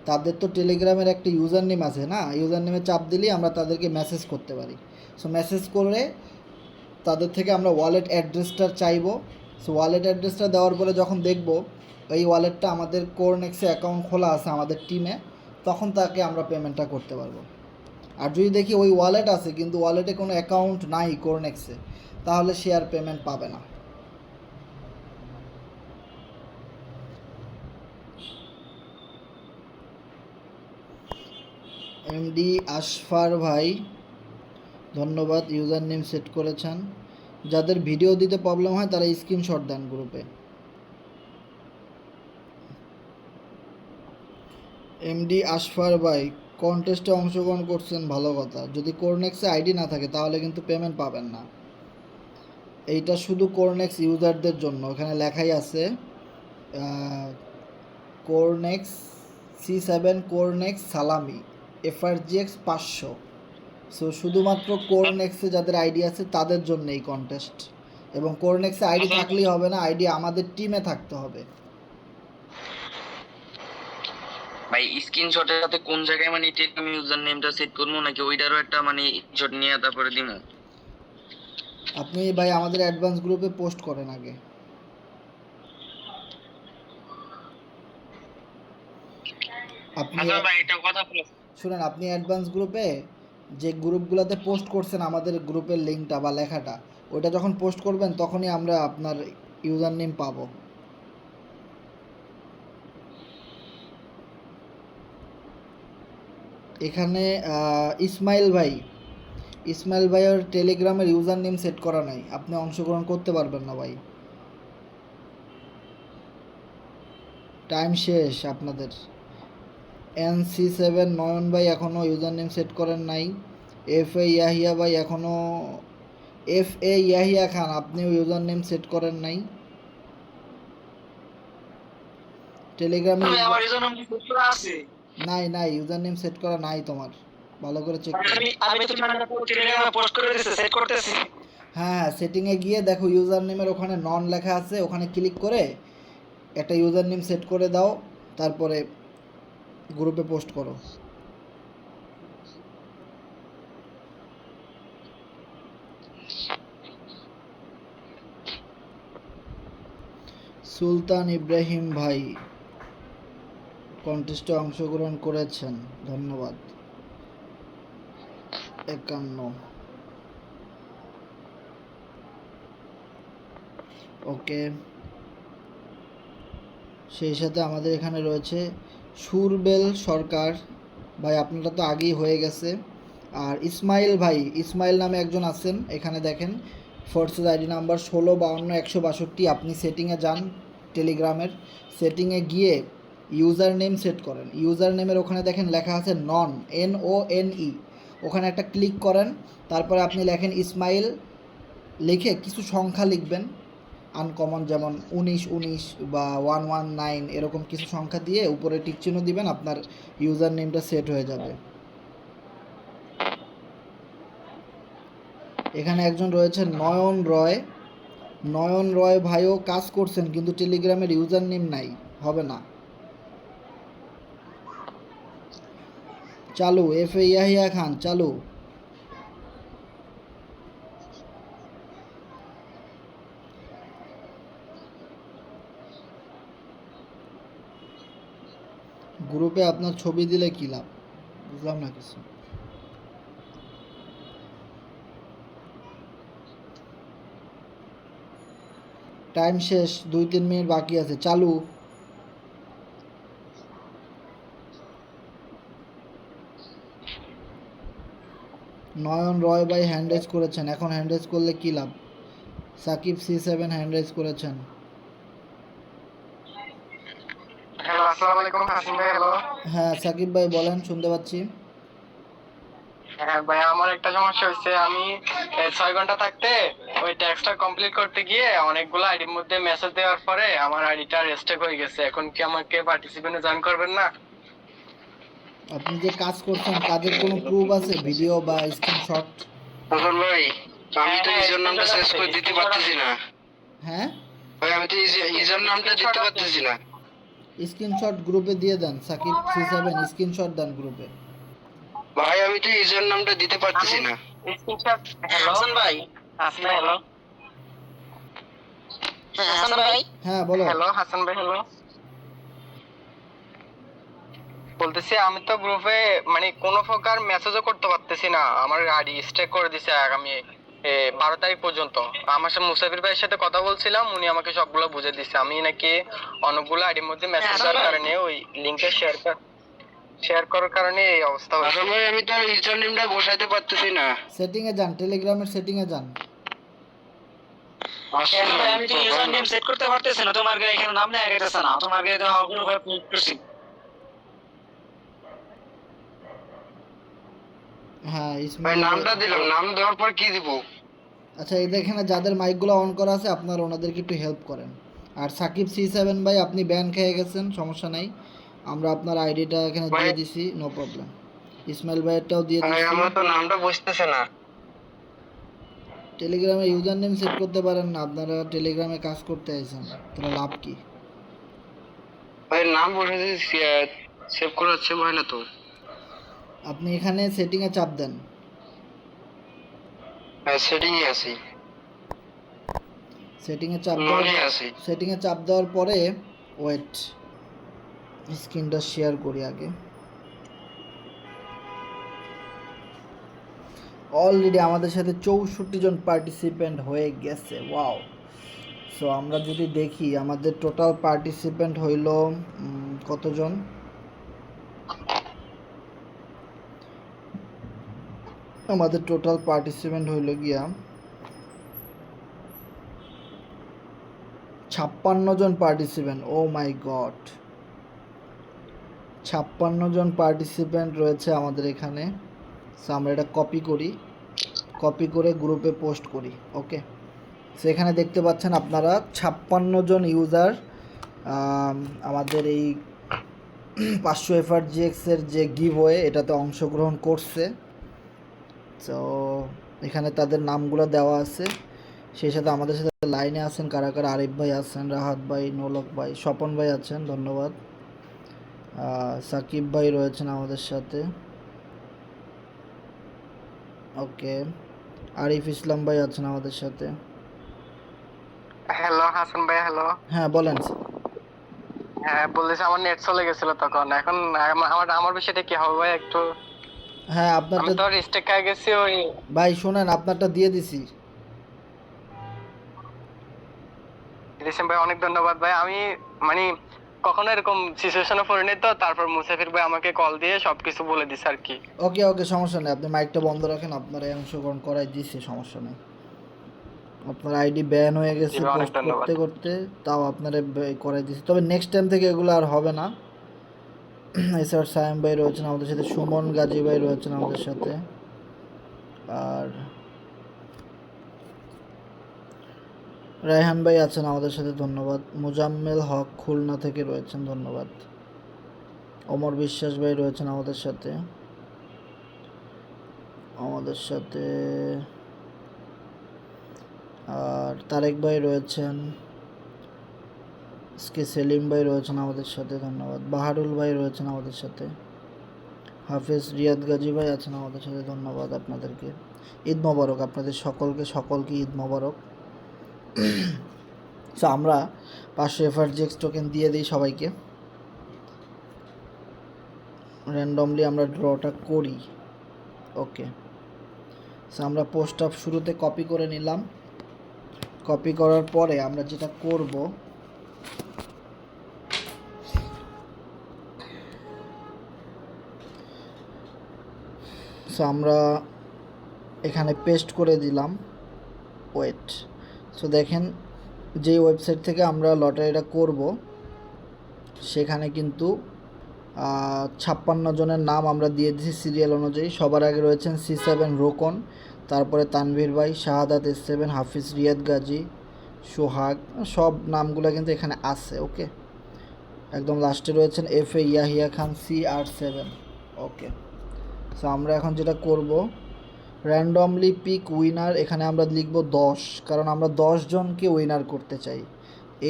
তাদের তো টেলিগ্রামের একটা ইউজার নেম আছে না, ইউজার নেমে চাপ দিলেই আমরা তাদেরকে মেসেজ করতে পারি। সো মেসেজ করে তাদের থেকে আমরা ওয়ালেট অ্যাড্রেসটা চাইবো। সো ওয়ালেট অ্যাড্রেসটা দেওয়ার পরে যখন দেখব এই ওয়ালেটটা আমাদের কোরনেক্সে অ্যাকাউন্ট খোলা আছে আমাদের টিমে, তখন তাকে আমরা পেমেন্টটা করতে পারবো। আর যদি দেখি ওই ওয়ালেট আছে কিন্তু ওয়ালেটে কোনো অ্যাকাউন্ট নাই কোরনেক্সে, তাহলে সে আর পেমেন্ট পাবে না। এমডি আশফার ভাই ধন্যবাদ, ইউজার নেম সেট করেছেন। যাদের ভিডিও দিতে প্রবলেম হয় তারা স্ক্রিনশট দেন গ্রুপে। এমডি আশফার ভাই কন্টেস্টে অংশগ্রহণ করছেন, ভালো কথা। যদি কোরনেক্সে আইডি না থাকে তাহলে কিন্তু পেমেন্ট পাবেন না। এইটা শুধু কোরনেক্স ইউজারদের জন্য, এখানে লেখাই আছে কোরনেক্স C7 কোরনেক্স সালামি FRGX 500। সো শুধুমাত্র কোরনেক্সে যাদের আইডি আছে তাদের জন্য এই কন্টেস্ট, এবং কোরনেক্সে আইডি থাকলেই হবে না, আইডি আমাদের টিমে থাকতে হবে। ভাই স্ক্রিনশটের সাথে কোন জায়গায় মানে টেলিগ্রাম ইউজার নেমটা সেট করবো, নাকি ওইটারও একটা মানে স্ক্রিনশট নিয়ে তারপরে দিমু? আপনি ভাই আমাদের অ্যাডভান্স গ্রুপে পোস্ট করেন আগে। আপনি আচ্ছা ভাই এটা কথা বলো। শুনেন, আপনি অ্যাডভান্স গ্রুপে যে গ্রুপগুলোতে পোস্ট করছেন আমাদের গ্রুপের লিঙ্কটা বা লেখাটা, ওটা যখন পোস্ট করবেন তখনই আমরা আপনার ইউজার নেম পাবো। এখানে ইসমাইল ভাইয়ের টেলিগ্রামের ইউজার নেম সেট করা নাই, আপনি অংশগ্রহণ করতে পারবেন না ভাই, টাইম শেষ আপনাদের। NC7 নয়ন ভাই এখনও ইউজার নেম সেট করেন নাই। FA ইয়াহিয়া ভাই এখনও, FA ইয়াহিয়া খান আপনিও ইউজার নেম সেট করেন নাই টেলিগ্রামে। আমার এই জন্য আছে। নাই ইউজার নেম সেট করা নাই তোমার, ভালো করে চেক করো। আমি তো টেলিগ্রামে পোস্ট করে দিয়েছি, সেট করতেছি। হ্যাঁ, সেটিংয়ে গিয়ে দেখো ইউজার নেমের ওখানে নন লেখা আছে, ওখানে ক্লিক করে একটা ইউজার নেম সেট করে দাও, তারপরে গ্রুপে পোস্ট করো। সুলতান ইব্রাহিম ভাই কন্টেস্টে অংশগ্রহণ করেছেন, ধন্যবাদ। 51 ওকে। সেই সাথে আমাদের এখানে রয়েছে সুরবেল সরকার ভাই, আপনারা তো আগেই হয়ে গেছে। আর ইসমাইল নামে একজন আছেন, এখানে দেখেন ফোর্সেস আইডি নাম্বার 1652 162। আপনি সেটিংয়ে যান, টেলিগ্রামের সেটিংয়ে গিয়ে ইউজার নেম সেট করেন। ইউজার নেমের ওখানে দেখেন লেখা আছে নন, NONE, ওখানে একটা ক্লিক করেন, তারপরে আপনি লেখেন ইসমাইল, লিখে কিছু সংখ্যা লিখবেন আনকমন, যেমন 19 বা 119 এরকম কিছু সংখ্যা দিয়ে উপরে টিক চিহ্ন দিবেন, আপনার ইউজার নেমটা সেট হয়ে যাবে। এখানে একজন রয়েছে নয়ন রয় ভাইও কাজ করছেন কিন্তু টেলিগ্রামের ইউজার নেম নাই, হবে না। চালু FA ইয়াহিয়া খান চালু। গ্রুপে আপনার ছবি দিলে কি লাভ, বুঝলাম না কিছু। টাইম শেষ, 2-3 মিনিট বাকি আছে, চালু। নয়ন রয় ভাই হ্যান্ড রেজ করেছেন, এখন হ্যান্ড রেজ করলে কি লাভ? সাকিব C7 হ্যান্ড রেজ করেছেন। হ্যালো, আসসালামু আলাইকুম হাসিম ভাই। হ্যালো। হ্যাঁ সাকিব ভাই বলেন, শুনতে পাচ্ছি। হ্যাঁ ভাই, আমার একটা সমস্যা হয়েছে। আমি 6 ঘন্টা থাকতে ওই ট্যাক্সটা কমপ্লিট করতে গিয়ে অনেকগুলো আইডির মধ্যে মেসেজ দেওয়ার পরে আমার আইডিটা রেস্টেক হয়ে গেছে। এখন কি আমাকে পার্টিসিপেন্টে জয়েন করবেন না? আপনি যে কাজ করছেন কাজের কোনো প্রুফ আছে, ভিডিও বা স্ক্রিনশট? তখন ভাই আমি তো ইউজার নামটা সেট করে দিতে পারতেছি না। হ্যাঁ ভাই আমি তো ইউজার নামটা দিতে পারতেছি না। স্ক্রিনশট গ্রুপে দিয়ে দেন, সাকিব C7 স্ক্রিনশট দেন গ্রুপে। ভাই আমি তো ইউজার নামটা দিতে পারতেছি না। স্ক্রিনশট। হ্যালো হাসান ভাই। হাসান ভাই। হ্যালো। হ্যাঁ হাসান ভাই। হ্যাঁ বলো। হ্যালো হাসান ভাই। হ্যালো। বলতেছি আমি তো গ্রুপে মানে কোনো প্রকার মেসেজও করতে পারতেছি না, আমার আইডি স্ট্যাক করে দিছে আগামী 12 তারিখ পর্যন্ত। আমার সাথে মুসাফির ভাইয়ের সাথে কথা বলছিলাম, উনি আমাকে সবগুলো বুঝে দিচ্ছে। আমি নাকি অনেকগুলো আইডির মধ্যে মেসেজ দেওয়ার কারণে ওই লিংকটা শেয়ার করার কারণে এই অবস্থা হচ্ছে। আসলে ভাই আমি তো ইউজার নেমটা বসাইতে পারতেছি না। সেটিংয়ে যান, টেলিগ্রামের সেটিংয়ে যান। আমি তো ইউজার নেম সেট করতে পারতেছি না, তোমার গায়ে এখানে নাম লেখা গেছে না, তোমার গায়ে তো অগ্র ভাবে পোস্ট করছি। হ্যাঁ ভাই ইসমাইল নামটা দিলাম, নাম দেওয়ার পর কি দিব? আচ্ছা, এই দেখেন যাদের মাইকগুলো অন করা আছে আপনারা ওনাদেরকে একটু হেল্প করেন। আর সাকিব C7 ভাই আপনি ব্যান খেয়ে গেছেন, সমস্যা নাই, আমরা আপনার আইডিটা এখানে দিয়ে দিছি, নো প্রবলেম। ইসমাইল ভাইয়েরটাও দিয়ে ভাই দিচ্ছি। আমার তো নামটা বুঝতেছে না। টেলিগ্রামে ইউজার নেম সেট করতে পারেন না, আপনারা টেলিগ্রামে কাজ করতে আইছেন, তাহলে লাভ কি? ভাই নাম বসাইতে সেভ করা হচ্ছে ভাই না তো। আপনি এখানে সেটিংয়ে চাপ দেন। হ্যাঁ সেটিংয়ে আছি, সেটিংয়ে চাপ নলে দেওয়ার আছি। সেটিংয়ে চাপ দেওয়ার পরে ওয়েট, স্ক্রিনটা শেয়ার করি আগে। অলরেডি আমাদের সাথে 64 জন পার্টিসিপেন্ট হয়ে গেছে, ওয়াও। সো আমরা যদি দেখি আমাদের টোটাল পার্টিসিপেন্ট হইল কতজন, আমাদের টোটাল পার্টিসিপেন্ট হইল গিয়া 56 জন পার্টিসিপেন্ট। ও মাই গড, 56 জন পার্টিসিপেন্ট রয়েছে আমাদের এখানে। সো আমরা এটা কপি করি, কপি করে গ্রুপে পোস্ট করি, ওকে। সেখানে দেখতে পাচ্ছেন আপনারা 56 জন ইউজার আমাদের এই 500 FRGX এর যে গিভওয়ে এটাতে অংশগ্রহণ করছে। তো এখানে তাদের নামগুলো দেওয়া আছে, সেই সাথে আমাদের সাথে লাইনে আছেন কারা কারা। আরিফ ভাই আছেন, রাহাত ভাই, নোলক ভাই, স্বপন ভাই আছেন, ধন্যবাদ। সাকিব ভাই রয়েছেন আমাদের সাথে, ওকে। আরিফ ইসলাম ভাই আছেন আমাদের সাথে। হ্যালো হাসান ভাই, হ্যালো। হ্যাঁ বলেন। হ্যাঁ বলতেছি আমার নেট চলে গেছিল তখন, এখন আমার বিষয়টা কি হবে ভাই একটু? হ্যাঁ আমি আপনারটা তো স্ট্যাক করে গেছি ওই। ভাই শোনেন, আপনারটা দিয়ে দিছি। রিসেম ভাই অনেক ধন্যবাদ ভাই। আমি মানে কখনো এরকম সিচুয়েশনে পড়িনি তো, তারপর মুসাফির ভাই আমাকে কল দিয়ে সবকিছু বলে দিছে আর কি। ওকে ওকে, সমস্যা নেই, আপনি মাইকটা বন্ধ রাখেন, আপনারা অংশগ্রহণ করাই দিচ্ছে, সমস্যা নেই। আপনার আইডি ব্যান হয়ে গেছে জি, অনেক পোস্ট ধন্যবাদ। করতে করতে, তাও আপনারা করাই দিচ্ছে। তবে নেক্সট টাইম থেকে এগুলো আর হবে না। এসআর সায়েম ভাই রয়েছেন আমাদের সাথে, সুমন গাজী ভাই রয়েছেন আমাদের সাথে, আর রায়হান ভাই আছেন আমাদের সাথে, ধন্যবাদ। মুজাম্মেল হক খুলনা থেকে রয়েছেন, ধন্যবাদ। অমর বিশ্বাস ভাই রয়েছেন আমাদের সাথে, আর তারেক ভাই রয়েছেন, সেলিম ভাই রয়েছেন আমাদের সাথে, ধন্যবাদ। বাহারুল ভাই রয়েছেন আমাদের সাথে, হাফেজ রিয়াদ গাজী ভাই আছেন আমাদের সাথে, ধন্যবাদ আপনাদেরকে। ঈদ মোবারক আপনাদের সকলকে ঈদ মোবারক। সো আমরা 500 FRGX টোকেন দিয়ে দিই সবাইকে, র্যান্ডমলি আমরা ড্রটা করি, ওকে। সো আমরা পোস্ট অফ শুরুতে কপি করে নিলাম। কপি করার পরে আমরা যেটা করব, সো আমরা এখানে পেস্ট করে দিলাম, ওয়েট। সো দেখেন যেই ওয়েবসাইট থেকে আমরা লটারিটা করব সেখানে কিন্তু 56 জনের নাম আমরা দিয়ে দিয়েছি সিরিয়াল অনুযায়ী। সবার আগে রয়েছেন C7 রোকন, তারপরে তানভীর ভাই, শাহাদাত S7, হাফিজ রিয়াদ গাজী, সোহাগ, সব নামগুলো কিন্তু এখানে আছে, ওকে। একদম লাস্টে রয়েছেন FA ইয়াহিয়া খান CR7, ওকে। সো আমরা এখন যেটা করব, র্যান্ডমলি পিক উইনার, এখানে আমরা লিখব 10, কারণ আমরা 10 জনকে উইনার করতে চাই।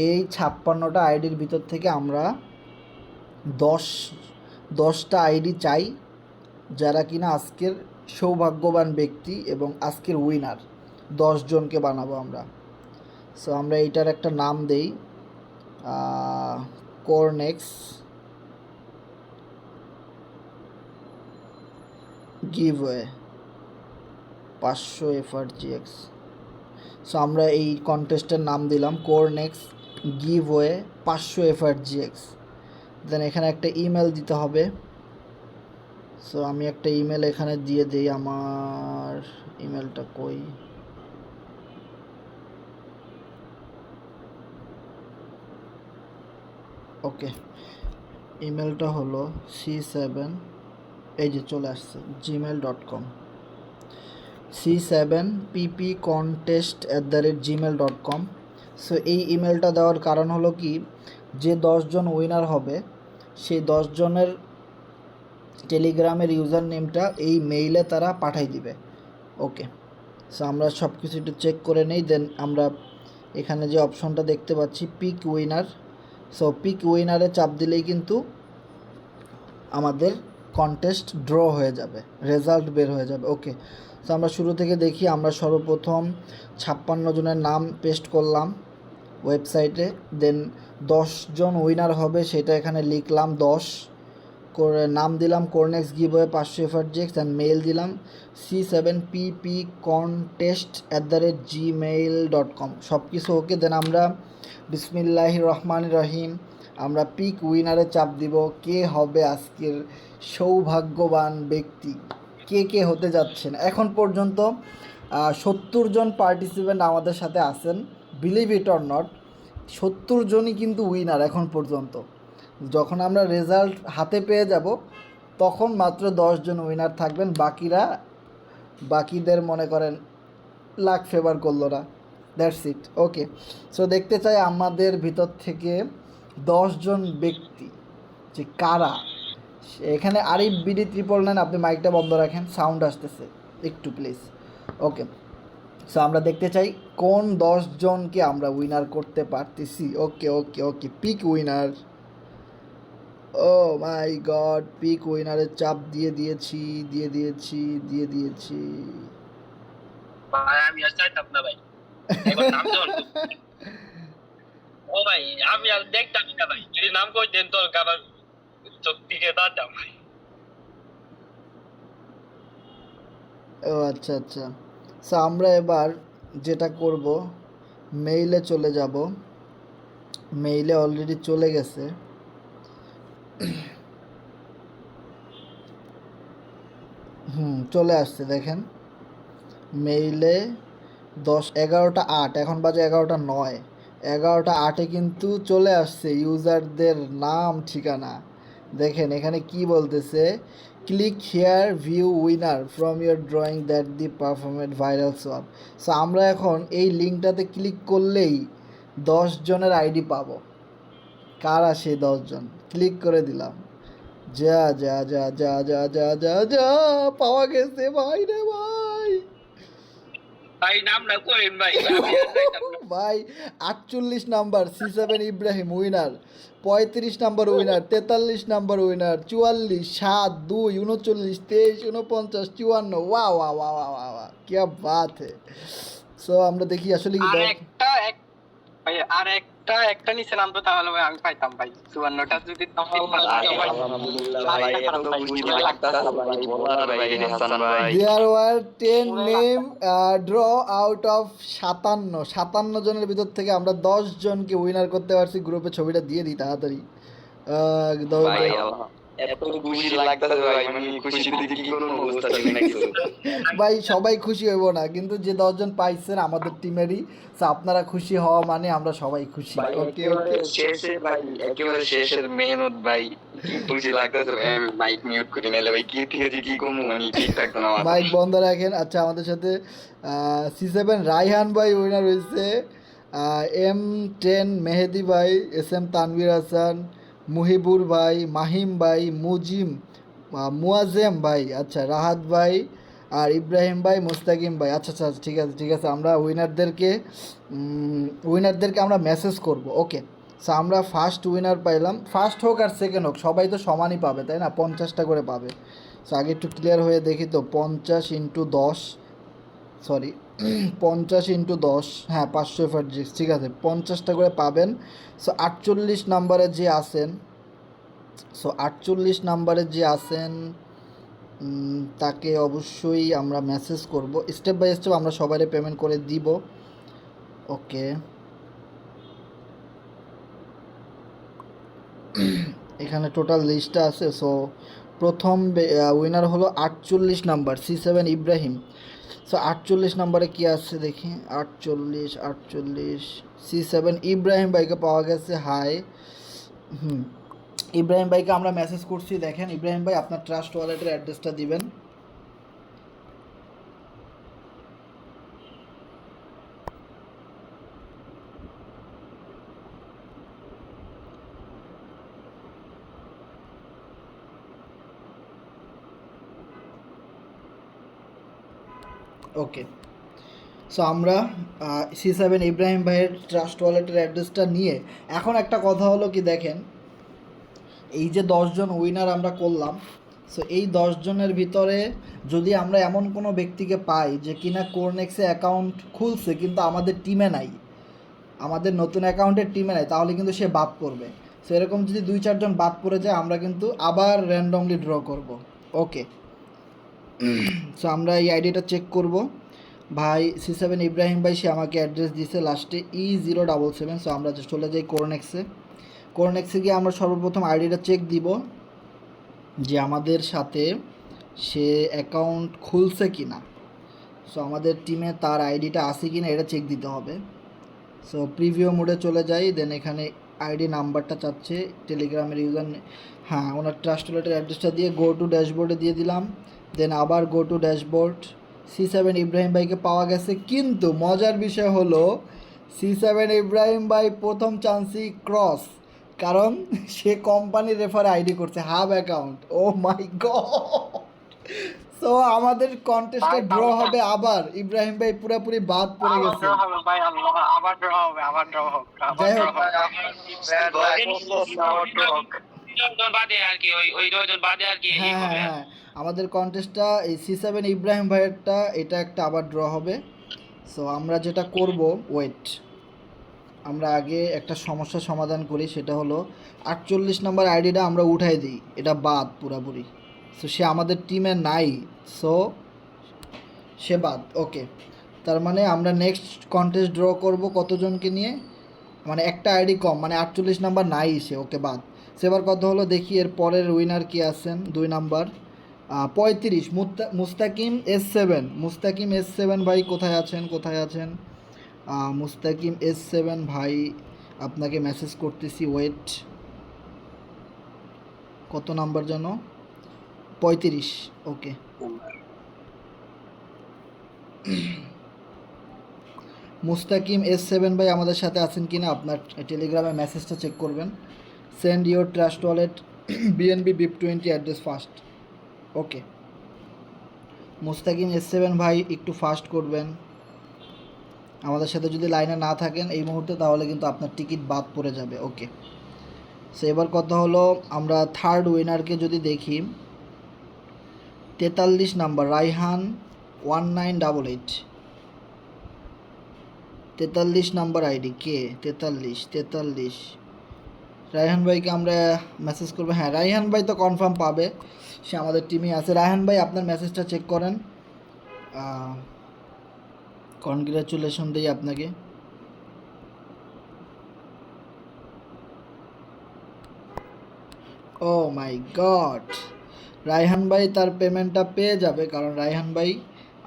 এই 56টা আইডির ভিতর থেকে আমরা 10টা আইডি চাই যারা কিনা আজকের সৌভাগ্যবান ব্যক্তি এবং আজকের উইনার। 10 জনকে বানাবো আমরা। সো আমরা এইটার একটা নাম দেই, কর্নেক্স গিভওয়ে 500 FRGX। সো আমরা এই কন্টেস্টের নাম দিলাম কোরনেক্স গিভওয়ে 500 FRGX। দেন এখানে একটা ইমেল দিতে হবে। সো আমি একটা ইমেল এখানে দিয়ে দিই। আমার ইমেলটা কই? ওকে, ইমেলটা হলো C7, এই যে চলে আসছে gmail.com, c7ppcontest@gmail.com। সো এই ইমেলটা দেওয়ার কারণ হলো কি, যে 10জন উইনার হবে সেই 10 জনের টেলিগ্রামের ইউজার নেমটা এই মেইলে তারা পাঠাই দিবে। ওকে, সো আমরা সব কিছু একটু চেক করে নেই। দেন আমরা এখানে যে অপশনটা দেখতে পাচ্ছি পিক উইনার, সো পিক উইনারে চাপ দিলেই কিন্তু আমাদের কন্টেস্ট ড্র হয়ে যাবে, রেজাল্ট বের হয়ে যাবে। ওকে, সো আমরা শুরু থেকে দেখি। আমরা সর্বপ্রথম 56 জনের নাম পেস্ট করলাম ওয়েবসাইটে। দেন 10 জন উইনার হবে সেটা এখানে লিখলাম 10 করে, নাম দিলাম কোরনেক্স গিভওয়ে 500 FRGX, অ্যান্ড মেল দিলাম c7ppcontest@gmail.com। সব কিছু ওকে। দেন আমরা বিসমিল্লাহির রহমানির রহিম আমরা পিক উইনারে চাপ দিব। কে হবে আজকের সৌভাগ্যবান ব্যক্তি, কে কে হতে যাচ্ছেন? এখন পর্যন্ত 70 জন পার্টিসিপেন্ট আমাদের সাথে আছেন, বিলিভ ইট অর নট 70 জনই কিন্তু উইনার এখন পর্যন্ত। যখন আমরা রেজাল্ট হাতে পেয়ে যাব তখন মাত্র 10 জন উইনার থাকবেন, বাকিদের মনে করেন লাক ফেভার করলো না, দ্যাটস ইট। ওকে, সো দেখতে চাই আমাদের ভিতর থেকে 10 জন ব্যক্তি যে কারা। এখানে আরিফ BD 999, আপনি মাইকটা বন্ধ রাখেন, সাউন্ড আসতেছে একটু প্লিজ। ওকে, সো আমরা দেখতে চাই কোন 10 জনকে আমরা উইনার করতে পারতেছি। ওকে ওকে ওকে, পিক উইনার। ও মাই গড, পিক উইনারের চাপ দিয়ে দিয়েছি। ভাই আমি আর চাইতাম না ভাই, এবার নাম দেন। ও ভাই আমি আর দেখতাম না ভাই, যদি নাম কই দেন তো আবার চোখ দিকে দাঁড়াম ভাই। ও আচ্ছা আচ্ছা, সো আমরা এবার যেটা করব, মেইলে চলে যাব। মেইলে অলরেডি চলে গেছে। চলে আসছে দেখেন মেইলে 11টা 8, এখন বাজে 11টা 9, 11টা 8-এ কিন্তু চলে আসছে ইউজারদের নাম ঠিকানা। দেখেন এখানে কি বলতেছে, click here view winner from your drawing that the performed viral swap. So আমরা এখন এই লিঙ্কটাতে ক্লিক করলেই 10 জনের আইডি পাবো। কারা সেই 10 জন? ক্লিক করে দিলাম, যা যা যা যা যা যা যা যা পাওয়া গেছে ভাই রে ভাই। ভাই নাম না কইন ভাই, আমি আর চাইতাম না। ভাই 48 number C7 Ibrahim winner, 35 number winner, 43 number winner, 44, 7, 2, 39, 23, 49, 54। ওয়া ওয়া ওয়া ওয়া ওয়া ওয়া, क्या बात है। সো আমরা দেখি আসলে কি আর একটা নিচে নামতো তাহলে ভাই আমি পাইতাম ভাই 54টা যদি There were 10 name draw out of 57 জনের ভিতর থেকে আমরা 10 জনকে উইনার করতে পারছি। গ্রুপে ছবিটা দিয়ে দিই তাড়াতাড়ি। ভাই সবাই খুশি হইব না, কিন্তু যে 10 জন পাইছেন আমাদের টিমেরই, আপনারা খুশি হওয়া মানে আমরা সবাই খুশি। ওকে ওকে, শেষে ভাই একেবারে শেষের মেহনত ভাই, কি খুশি লাগতেছে ভাই। আমি মাইক মিউট করে নিলে ভাই কি ঠিক আছে কি কমু, মানে ঠিক থাকতো না আমার। মাইক বন্ধ রাখেন। আচ্ছা, আমাদের সাথে C7 রায়হান ভাই উইনার হয়েছে, M10 মেহেদি ভাই, SM তানভীর হাসান, মুহিবুর ভাই, মাহিম ভাই, মুয়াজেম ভাই, আচ্ছা রাহাত ভাই, আর ইব্রাহিম ভাই, মুস্তাকিম ভাই। আচ্ছা আচ্ছা ঠিক আছে, আমরা উইনারদেরকে আমরা মেসেজ করব। ওকে, সো আমরা ফার্স্ট উইনার পাইলাম। ফার্স্ট হোক আর সেকেন্ড হোক সবাই তো সমানই পাবে, তাই না? 50টা করে পাবে। সো আগে একটু ক্লিয়ার হয়ে দেখি তো, 50 × 10, সরি 50 × 10, হ্যাঁ 500 FRGX, ঠিক আছে 50টা করে পাবেন। সো 48 নাম্বারে যে আছেন তাকে অবশ্যই আমরা মেসেজ করব, স্টেপ বাই স্টেপ আমরা সবারই পেমেন্ট করে দিব। ওকে, এখানে টোটাল লিস্টটা আছে। সো প্রথম উইনার হলো 48 নাম্বার C7 ইব্রাহিম। সো 48 নাম্বারে কি আছে দেখি, 48 C7 ইব্রাহিম ভাইকে পাওয়া গেছে। হাই, ইব্রাহিম ভাইকে আমরা মেসেজ করছি। দেখেন ইব্রাহিম ভাই, আপনার ট্রাস্ট ওয়ালেটের অ্যাড্রেসটা দিবেন। ওকে, সো আমরা C7 ইব্রাহিম ভাইয়ের ট্রাস্ট ওয়ালেটের অ্যাড্রেসটা নিয়ে এখন একটা কথা হলো কি, দেখেন এই যে 10 জন উইনার আমরা করলাম, সো এই 10 জনের ভিতরে যদি আমরা এমন কোনো ব্যক্তিকে পাই যে কিনা কোরনেক্সে অ্যাকাউন্ট খুলছে কিন্তু আমাদের টিমে নাই, আমাদের নতুন অ্যাকাউন্টের টিমে নাই, তাহলে কিন্তু সে বাদ পড়বে। সো এরকম যদি 2-4 জন বাদ পড়ে যায়, আমরা কিন্তু আবার র্যান্ডমলি ড্র করব। ওকে, সো আমরা এই আইডিটা চেক করব। ভাই C7 ইব্রাহিম ভাই, সে আমাকে অ্যাড্রেস দিয়েছে লাস্টে E077। সো আমরা চলে যাই কোরনেক্সে গিয়ে আমরা সর্বপ্রথম আইডিটা চেক দিব যে আমাদের সাথে সে অ্যাকাউন্ট খুলছে কি না। সো আমাদের টিমে তার আইডিটা আছে কি না এটা চেক দিতে হবে। সো প্রিভিউ মোডে চলে যাই, দেন এখানে আইডি নাম্বারটা চাচ্ছে, টেলিগ্রামের ইউজার, হ্যাঁ ওনার ট্রাস্ট ওয়ালেটের অ্যাড্রেসটা দিয়ে গো টু ড্যাশবোর্ডে দিয়ে দিলাম। দেন আবার go to dashboard, C7 Ibrahim ভাইকে পাওয়া গেছে। কিন্তু মজার বিষয় হলো C7 ইব্রাহিম ভাই প্রথম চান্সই ক্রস, কারণ সে কোম্পানির রেফারে আইডি করছে, হাব অ্যাকাউন্ট। ও মাই গড! সো আমাদের কন্টেস্টে ড্র হবে আবার, ইব্রাহিম ভাই পুরোপুরি বাদ পড়ে গেছে। ভাই আল্লাহ, আবার ড্র হবে, আবার ড্র হোক, যাই হোক, বাদে আর কি ওই 2 জন বাদে আর কি এই হ্যাঁ হবে। হ্যাঁ হ্যাঁ, আমাদের কন্টেস্টটা এই C7 ইব্রাহিম ভাইয়েরটা, এটা একটা আবার ড্র হবে। সো আমরা যেটা করব, ওয়েট, আমরা আগে একটা সমস্যা সমাধান করি, সেটা হলো 48 নম্বর আইডিটা আমরা উঠাই দিই, এটা বাদ পুরাপুরি। সো সে আমাদের টিমে নাই, সো সে বাদ। ওকে, তার মানে আমরা নেক্সট কন্টেস্ট ড্র করব কতজনকে নিয়ে, মানে একটা আইডি কম, মানে 48 নাম্বার নাই সে, ওকে বাদ। সেবার কথা হলো দেখি এর পরের উইনার কি আছেন, 2 নাম্বার 35 মুস্তাকিম S7। মুস্তাকিম S7 ভাই কোথায় আছেন, মুস্তাকিম S7 ভাই, আপনাকে মেসেজ করতেছি, ওয়েট, কত নাম্বার যেন, 35। ওকে, মুস্তাকিম S7 ভাই আমাদের সাথে আছেন কিনা আপনার টেলিগ্রামে মেসেজটা চেক করবেন। Send your Trust wallet BNB BIP20 address first. Okay, Mustakim S7 ভাই একটু ফাস্ট করবেন, আমাদের সাথে যদি লাইনে না থাকেন এই মুহূর্তে, তাহলে কিন্তু আপনার টিকিট বাদ পড়ে যাবে। ওকে, সো এবার কথা হলো আমরা থার্ড উইনারকে যদি দেখি, 43 number Raihan 1988। 43 number ID K, 43 Raihan ভাইকে আমরা মেসেজ করবো। হ্যাঁ, রায়হান ভাই তো কনফার্ম পাবে, সে আমাদের টিমে আছে। রায়হান ভাই আপনার মেসেজটা চেক করেন, কনগ্রাচুলেশন দিই আপনাকে। ও মাই গড, রায়হান ভাই তার পেমেন্টটা পেয়ে যাবে, কারণ রায়হান ভাই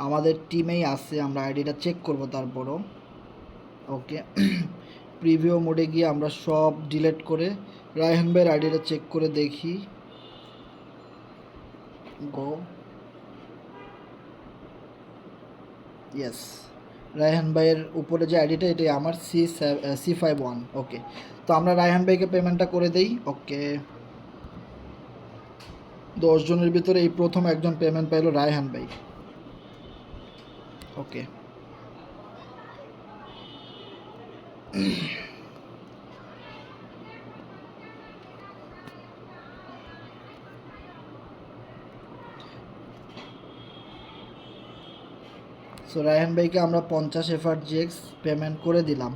আমাদের টিমেই আছে। আমরা আইডিটা চেক করব তারপরও। ওকে, প্রিভিউ মোডে গিয়ে আমরা সব ডিলিট করে রায়হান ভাইয়ের আইডিটা চেক করে দেখি। গো, ইয়েস, রায়হান ভাইয়ের উপরে যে আইডিটা, এটাই আমার C51। ওকে, তো আমরা রায়হান ভাইকে পেমেন্টটা করে দেই। ওকে, 10 জনের ভিতরে এই প্রথম একজন পেমেন্ট পাইলো, রায়হান ভাই। ওকে, সো রায়হান ভাইকে আমরা 50 FRGX পেমেন্ট করে দিলাম।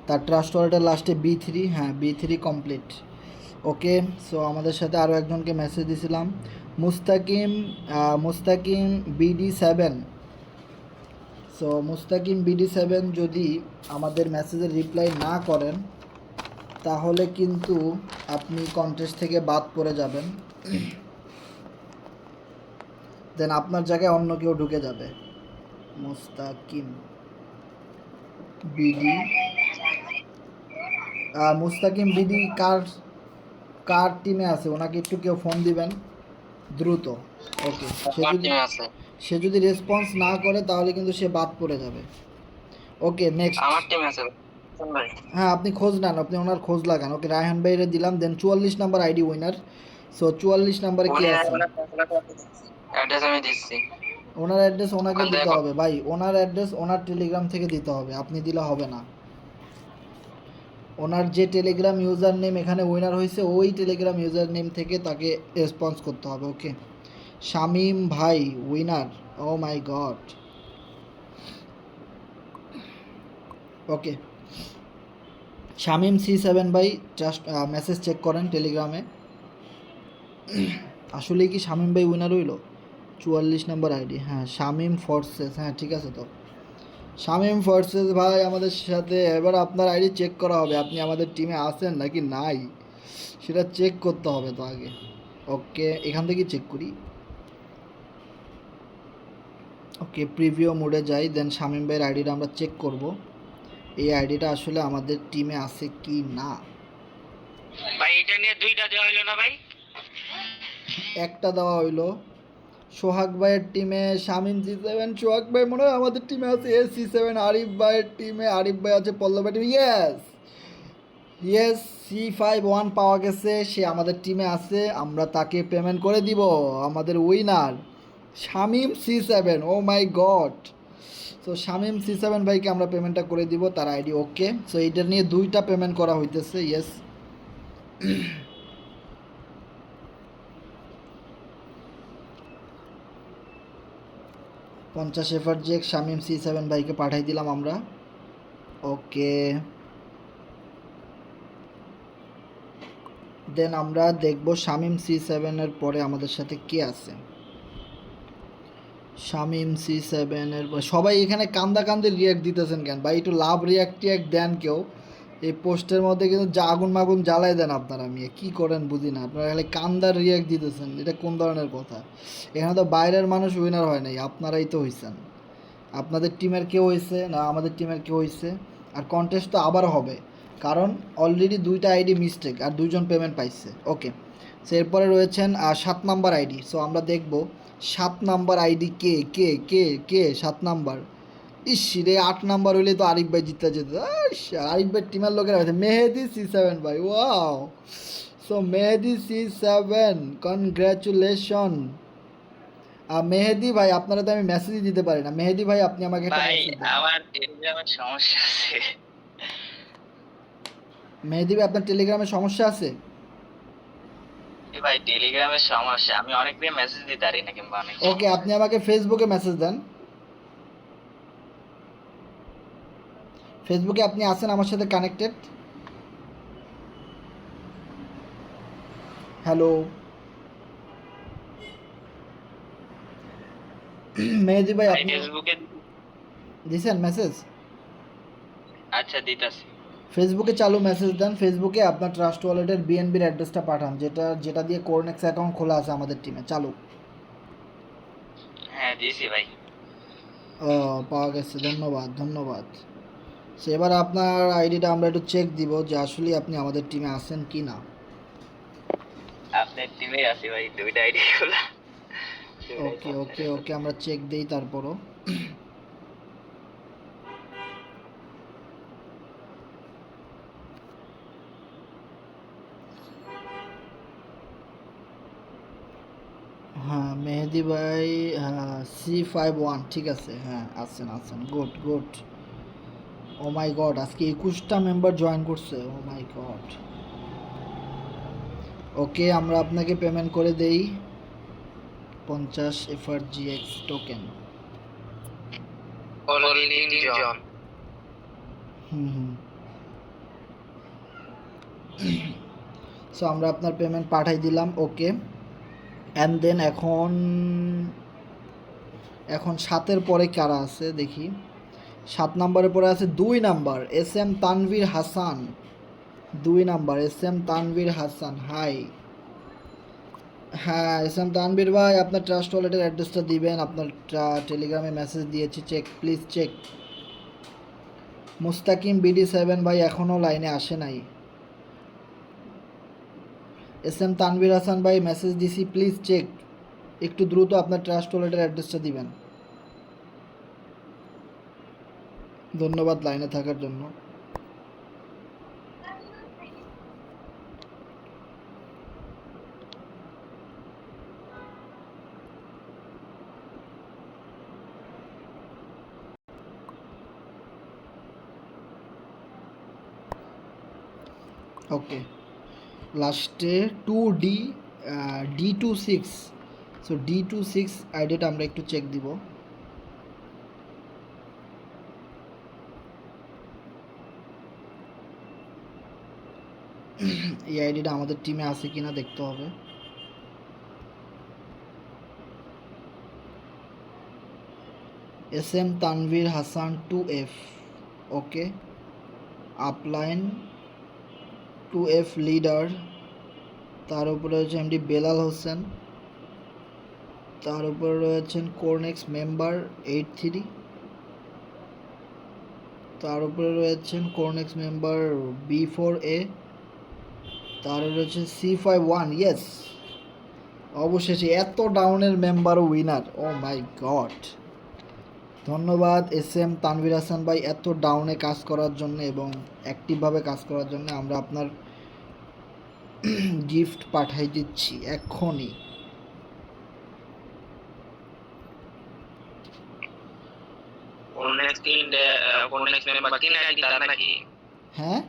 তার ট্রাস্ট ওয়ালেটের লাস্টে B3, হ্যাঁ B3 কমপ্লিট। ওকে, সো আমাদের সাথে আরও একজনকে মেসেজ দিয়েছিলাম, মুস্তাকিম BD7। সো মুস্তাকিম BD7 যদি আমাদের মেসেজের রিপ্লাই না করেন তাহলে কিন্তু আপনি কন্টেস্ট থেকে বাদ পড়ে যাবেন, দেন আপনার জায়গায় অন্য কেউ ঢুকে যাবে। মুস্তাকিম বিডি মুস্তাকিম বিডি কার টিমে আছে ওনাকে একটু কেউ ফোন দিবেন দ্রুত। ওকে, সে যদি রেসপন্স না করে তাহলে কিন্তু সে বাদ পড়ে যাবে। ওকে, নেক্সট। আমার টিমে আছে ভাই। হ্যাঁ, আপনি খোঁজ নেন, আপনি ওনার খোঁজ লাগান। ওকে, রায়হান ভাইরে দিলাম। দেন 44 নাম্বার আইডি উইনার। সো 44 নাম্বারে কে আছে? অ্যাড্রেস আমি দিচ্ছি। ওনার অ্যাড্রেস ওনাকে দিতে হবে ভাই, ওনার অ্যাড্রেস ওনার টেলিগ্রাম থেকে দিতে হবে, আপনি দিলে হবে না। ওনার যে টেলিগ্রাম ইউজার নেম এখানে উইনার হয়েছে ওই টেলিগ্রাম ইউজার নেম থেকে তাকে রেসপন্স করতে হবে। ওকে, শামিম ভাই উইনার। ও মাই গড। ওকে, শামিম C7 ভাই জাস্ট মেসেজ চেক করেন টেলিগ্রামে। আসলে কি শামিম ভাই উইনার হইল? 44 নম্বর আইডি, হ্যাঁ শামিম ফোর্সেস, হ্যাঁ ঠিক আছে। তো শামিম ফোর্সেস ভাই আমাদের সাথে এবার আপনার আইডি চেক করা হবে, আপনি আমাদের টিমে আছেন নাকি নাই সেটা চেক করতে হবে তো আগে। ওকে, এখান থেকে চেক করি। ওকে, প্রিভিউ মোডে যাই, দেন শামিম ভাইয়ের আইডিটা আমরা চেক করব এই আইডিটা আসলে আমাদের টিমে আছে কি না। ভাই এটা নিয়ে দুইটা দেওয়া হলো না ভাই? একটা দেওয়া হইলো সোহাগ ভাইয়ের টিমে শামিম C7, সোহাগ ভাই মনে হয় আমাদের টিমে আছে C7, আরিফ ভাইয়ের টিমে আরিফ ভাই আছে, পল্লব ভাই টিমে ইয়েস C51 পাওয়া গেছে, সে আমাদের টিমে আছে, আমরা তাকে পেমেন্ট করে দিব। আমাদের উইনার শামিম C7। ও মাই গড। সো শামিম C7 ভাইকে আমরা পেমেন্টটা করে দিব, তার আইডি। ওকে, সো এইটার নিয়ে দুইটা পেমেন্ট করা হইতেছে। ইয়েস, 50 এফার চেক শামিম C7 ভাইকে পাঠাই দিলাম আমরা। ওকে, দেন আমরা দেখব শামিম C7 এর পরে আমাদের সাথে কে আছে। শামিম C7 এর সবাই এখানে কান্দা রিয়াক্ট দিতেছেন কেন ভাই? একটু লাভ রিয়াক্ট দেন কেউ। এই পোস্টের মধ্যে কিন্তু আগুন মাগুন জ্বালাই দেন আপনারা, আমি কি করেন বুঝি না। আপনারা খালি কান্দার রিয়াক্ট দিতেছেন, এটা কোন ধরনের কথা? এখানে তো বাইরের মানুষ উইনার হয় নাই, আপনারাই তো হইছেন। আপনাদের টিমের কেউ হয়েছে না আমাদের টিমের কেউ হয়েছে। আর কন্টেস্ট তো আবার হবে, কারণ অলরেডি দুইটা আইডি মিস্টেক আর দুইজন পেমেন্ট পাইছে। ওকে, সো এরপরে রয়েছেন 7 নাম্বার আইডি। সো আমরা দেখব 7 নাম্বার আইডি কে কে কে কে 7 নাম্বার। ইস রে, 8 নাম্বার হইলে তো আরিফ ভাই জিততে যেত। আরিফ ভাই টিমের লোকেরা হয়েছে মেহেদি C7 ভাই। ওয়াও, সো মেহেদি C7 কনগ্রাচুলেশন। মেহেদি ভাই আপনারা তো আমি মেসেজই দিতে পারি না। মেহেদি ভাই আপনি আমাকে একটা ভাই মেসেজ দেন। আমার টেলিগ্রামের সমস্যা আছে। মেহেদি ভাই আপনার টেলিগ্রামে সমস্যা আছে? ভাই টেলিগ্রামের সমস্যা, আমি অনেকদিন মেসেজ দিতে পারি না কিংবা অনেক। ওকে, আপনি আমাকে ফেসবুকে মেসেজ দেন। ফেসবুকে আপনি আছেন আমার সাথে কানেক্টেড? হ্যালো মেহেদি ভাই, আপনি ফেসবুকে দিছেন মেসেজ? আচ্ছা দিতাছি। ফেসবুকে চালু মেসেজ দেন। ফেসবুকে আপনার ট্রাস্ট ওয়ালেটের বিএনবির অ্যাড্রেসটা পাঠান, যেটা দিয়ে কোরনেক্স অ্যাকাউন্ট খোলা আছে আমাদের টিমে। চালু। হ্যাঁ দিছি ভাই। ও, পাওয়া গেছে, ধন্যবাদ ধন্যবাদ। সো এবার আপনার আইডিটা আমরা একটু চেক দিব যে আসলে আপনি আমাদের টিমে আছেন কি না। আপনার টিমে আছি ভাই, দুইটা আইডি খোলা। ওকে ওকে ওকে, আমরা চেক দেই তারপরও। হ্যাঁ মেহেদি ভাই, হ্যাঁ C51 ঠিক আছে, হ্যাঁ আছেন আছেন, গুড গুড। ও মাই গড, আজকে 21টা মেম্বার জয়েন করছে। ও মাই গড। ওকে, আমরা আপনাকে পেমেন্ট করে দেই 50 FRGX টোকেন। অলরেডি 3 জন। হুম। সো আমরা আপনার পেমেন্ট পাঠাই দিলাম। ওকে, অ্যান্ড দেন এখন 7-এর পরে কারা আছে দেখি। 7 নাম্বারের পরে আছে 2 number S M Tanvir Hasan. 2 number S M Tanvir Hasan, hi. হ্যাঁ এস এম তানভীর ভাই, আপনার ট্রাস্ট ওয়ালেটের অ্যাড্রেসটা দিবেন। আপনার টেলিগ্রামে মেসেজ দিয়েছি, check please check. Mustakim BD7 ভাই এখনও লাইনে আসে নাই। এস এম তানভীর হাসান ভাই মেসেজ দিছি, প্লিজ চেক। একটু দ্রুত আপনার ট্রাস্ট ওয়ালেটের অ্যাড্রেসটা দিবেন। ধন্যবাদ লাইনে থাকার জন্য। ওকে, লাস্টে 2D D26। সো D26 আইডিটা আমরা একটু চেক দিব। এই আইডিটা আমাদের টিমে আছে কিনা দেখতে হবে। S M Tanvir Hasan 2F, okay. Upline 2F leader, তার উপরে রয়েছে এমডি বেলাল হোসেন, তার উপরে রয়েছেন কোরনেক্স মেম্বার 83, তার উপরে রয়েছেন কোরনেক্স মেম্বার B4A, তার রয়েছে C51। ইয়েস, অবশেষে এত ডাউনের মেম্বার উইনার, ও মাই গড। ধন্যবাদ এস এম তানভীর হাসান ভাই এত ডাউনে কাজ করার জন্য এবং অ্যাক্টিভভাবে কাজ করার জন্য। আমরা আপনার গিফট পাঠাই দিচ্ছি এক্ষুনি। হ্যাঁ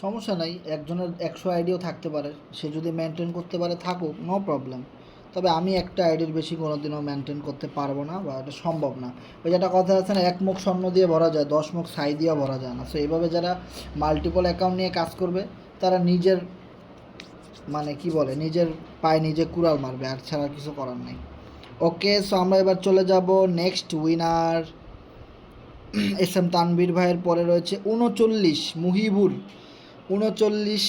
সমস্যা নাই, একজনের 100 আইডিও থাকতে পারে, সে যদি মেনটেন করতে পারে থাকুক, নো প্রবলেম। তবে আমি একটা আইডির বেশি কোনোদিনও মেনটেন করতে পারবো না, বা এটা সম্ভব না। ওই যেটা কথা আছে না, 1 মুখ স্বর্ণ দিয়ে ভরা যায়, 10 মুখ ছাই দিয়ে ভরা যায় না। সো এইভাবে যারা মাল্টিপল অ্যাকাউন্ট নিয়ে কাজ করবে তারা নিজের মানে কি বলে, নিজের পায়ে নিজে কুড়াল মারবে, আর ছাড়া কিছু করার নেই। ওকে, সো আমরা এবার চলে যাব next winner. S M Tanvir ভাইয়ের পরে রয়েছে 39 মুহিবুর, 39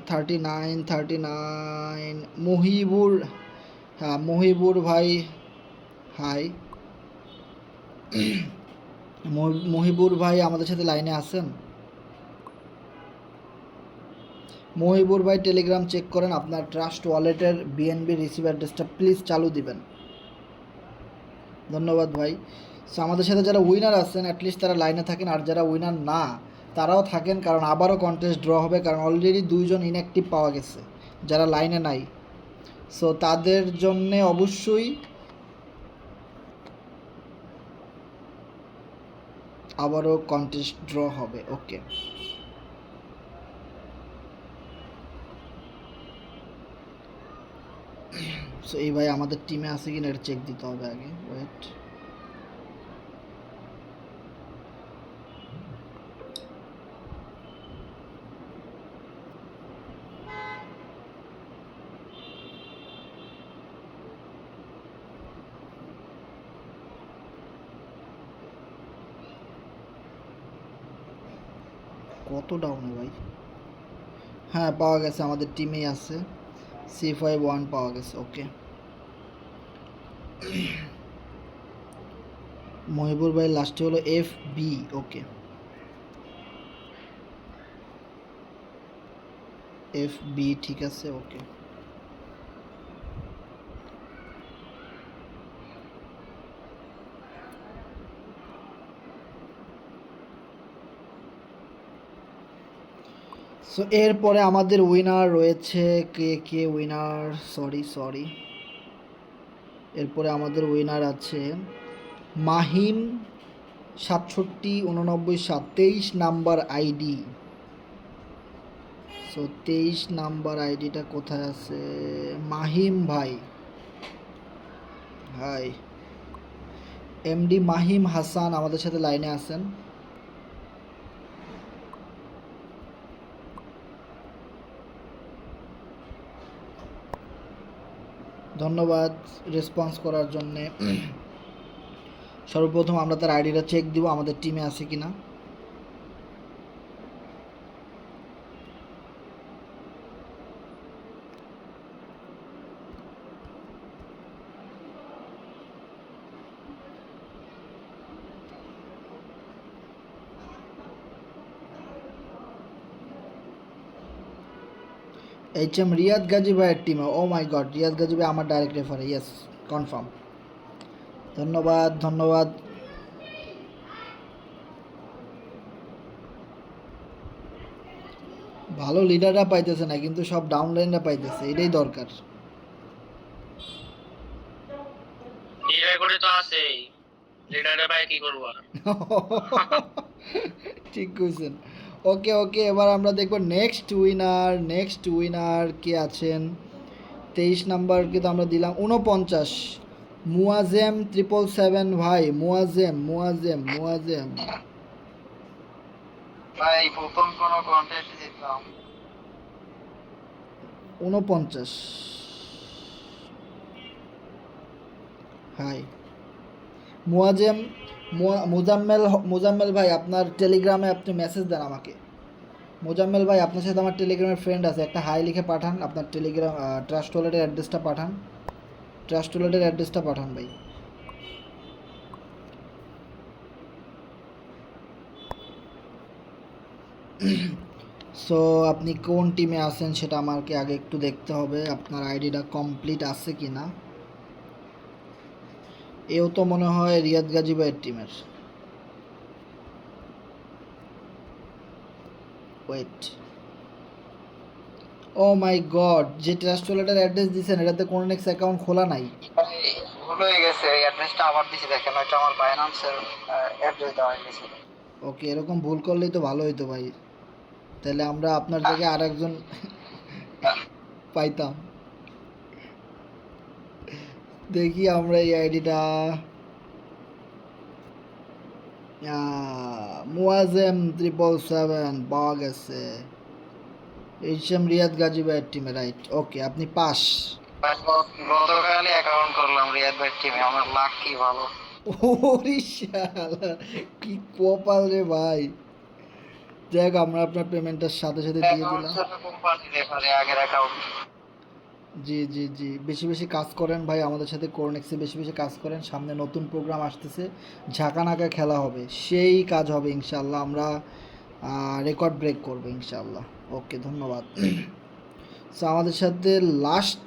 39 মুহিবুর। হ্যাঁ মুহিবুর ভাই, হাই। মুহিবুর ভাই আমাদের সাথে লাইনে আছেন? মহিবুর ভাই টেলিগ্রাম চেক করেন, আপনার ট্রাস্ট ওয়ালেটের বিএনবি রিসিভ অ্যাড্রেসটা প্লিজ চালু দিবেন। ধন্যবাদ ভাই। সো আমাদের সাথে যারা উইনার আছেন অ্যাটলিস্ট তারা লাইনে থাকেন, আর যারা উইনার না তারাও থাকেন, কারণ আবারও কন্টেস্ট ড্র হবে, কারণ অলরেডি 2 জন ইনঅ্যাক্টিভ পাওয়া গেছে যারা লাইনে নাই। সো তাদের জন্যে অবশ্যই আবারও কন্টেস্ট ড্র হবে। ওকে, সো এই ভাই আমাদের টিমে আছে কিনা এটা চেক দিতে হবে আগে, ওয়েট। কত ডাউনে ভাই? হ্যাঁ পাওয়া গেছে, আমাদের টিমেই আছে, C51 পাওয়া গেছে। ওকে, মহিবুর ভাই লাস্টে হলো FB। ওকে, FB ঠিক আছে। ওকে, সো এরপরে আমাদের উইনার রয়েছে কে উইনার, সরি। এরপরে আমাদের উইনার আছে Mahim 6789 23 number ID. So 23 number আইডিটা কোথায় আছে? মাহিম ভাই, হাই। এমডি মাহিম হাসান আমাদের সাথে লাইনে আছেন? ধন্যবাদ রেসপন্স করার জন্যে। সর্বপ্রথম আমরা তার আইডিটা চেক দিব আমাদের টিমে আছে কিনা। HM রিয়াদ গাজী ভাইয়ের টিমে, ও মাই গড, রিয়াদ গাজী ভাই আমার ডাইরেক্ট রেফারে, ইয়েস কনফার্ম। ধন্যবাদ ধন্যবাদ। ভালো লিডাররা পাইতেছে না, কিন্তু সব ডাউনলাইনরা পাইতেছে, এটাই দরকার। লিডার করে তো আছে, লিডারের ভাই কি করবো আর? ঠিক কইছেন। ওকে ওকে, এবার আমরা দেখব নেক্সট উইনার কে আছেন। 23 নাম্বারকে তো আমরা দিলাম 49, মুয়াজেম 777 ভাই, মুয়াজেম। ভাই প্রথম কোন কন্টেস্ট জিতলাম। 49, হাই মুয়াজেম। মুজাম্মেল ভাই আপনার টেলিগ্রামে আপনি মেসেজ দেন আমাকে। মোজাম্মেল ভাই আপনার সাথে আমার টেলিগ্রামের ফ্রেন্ড আছে, একটা হাই লিখে পাঠান, আপনার টেলিগ্রাম ট্রাস্ট ওয়ালেটের অ্যাড্রেসটা পাঠান ভাই। সো আপনি কোন টিমে আছেন সেটা আমাকে আগে একটু দেখতে হবে, আপনার আইডিটা কমপ্লিট আছে কি না। এও তো মনে হয় রিয়াদ গাজী ভাইয়ের টিমের। ওয়েট, ও মাই গড, যে ট্রাস্ট ওয়ালেটের অ্যাড্রেস দিয়েছেন এটাতে কোনো নেক্সট অ্যাকাউন্ট খোলা নাই। ভুল হয়ে গেছে, অ্যাড্রেসটা আবার দিছি, দেখেন ওইটা আমার বাইন্যান্সের অ্যাড্রেস দেওয়া হয়ে গেছে। ওকে, এরকম ভুল করলেই তো ভালো হইতো ভাই, তাহলে আমরা আপনার জায়গায় আর একজন পাইতাম। দেখি আমরা এই আইডিটা, মুয়াজেম 777 পাওয়া গেছে। HM রিয়াদ গাজী ভাইয়ের টিমে, রাইট। ওকে, আপনি পাস। গতকালই অ্যাকাউন্ট করলাম রিয়াদ ভাই টিমে, আমার লাক কি ভালো। ওরে শালা, কি কপাল রে ভাই। যাই হোক, আমরা আপনার পেমেন্টের সাথে সাথে দিয়ে দিলাম। কোম্পানি রেফারে আগের অ্যাকাউন্ট। জি, বেশি বেশি কাজ করেন ভাই, আমাদের সাথে কোরনেক্সে বেশি বেশি কাজ করেন। সামনে নতুন প্রোগ্রাম আসতেছে, ঝাঁকানাকা খেলা হবে, সেই কাজ হবে ইনশাল্লাহ। আমরা রেকর্ড ব্রেক করবো ইনশাল্লাহ। ওকে, ধন্যবাদ। সো আমাদের সাথে last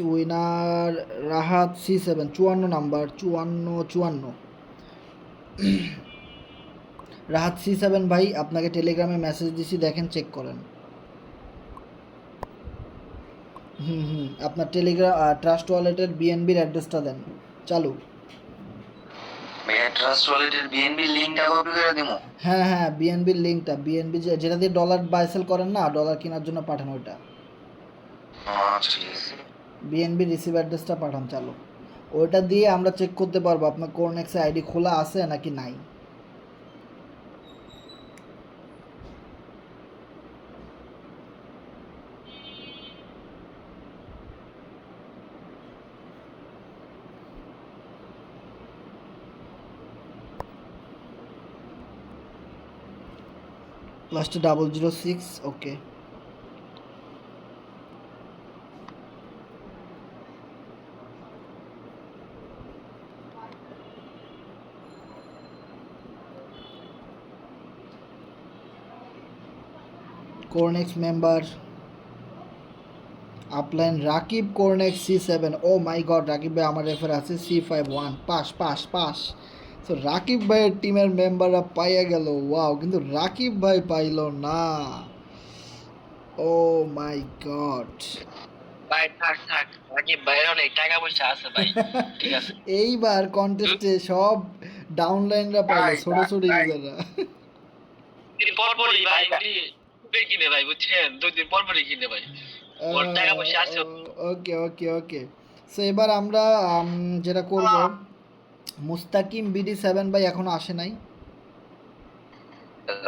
winner Rahat C7, 54 number, 54। Rahat C7 ভাই, আপনাকে টেলিগ্রামে মেসেজ দিছি, দেখেন, চেক করেন। আপনার টেলিগ্রাম ট্রাস্ট ওয়ালেটের বিএনবির অ্যাড্রেসটা দেন। চালু। ভাইয়া ট্রাস্ট ওয়ালেটের বিএনবি লিংকটা কপি করে দিমু। হ্যাঁ, বিএনবির লিঙ্কটা, বিএনবি যেটা দিয়ে ডলার বাই সেল করেন না, ডলার কেনার জন্য পাঠান ওইটা। আচ্ছা ঠিক আছে। বিএনবি রিসিভ অ্যাড্রেসটা পাঠান, চালু। ওইটা দিয়ে আমরা চেক করতে পারবো আপনার কোরনেক্সে আইডি খোলা আছে নাকি নাই। লাস্টে 006। ওকে, কোরনেক্স মেম্বার আপলাইন রাকিব, কোরনেক্স C7। ও মাই গড, রাকিব ভাই আমার রেফার আছে C51, পাস। তো রাকিব ভাইয়ের টিমের মেম্বাররা পাইয়া গেল, ওয়াও, কিন্তু রাকিব ভাই পাইল না। ও মাই গড। ভাই থাক রাকিব ভাইয়ের অনেক টাকা পয়সা আছে ভাই, ঠিক আছে। এইবার কন্টেস্টে সব ডাউনলাইনরা পাইল, ছোট ইউজাররা। পরপরই ভাই উনি কিনে ভাই, বুঝছেন, 2 দিন পরপরই কিনে ভাই, ওর টাকা পয়সা আছে। ওকে। সো এবার আমরা যেটা করব, মুস্তাকিম BD7 ভাই এখনো আসে নাই।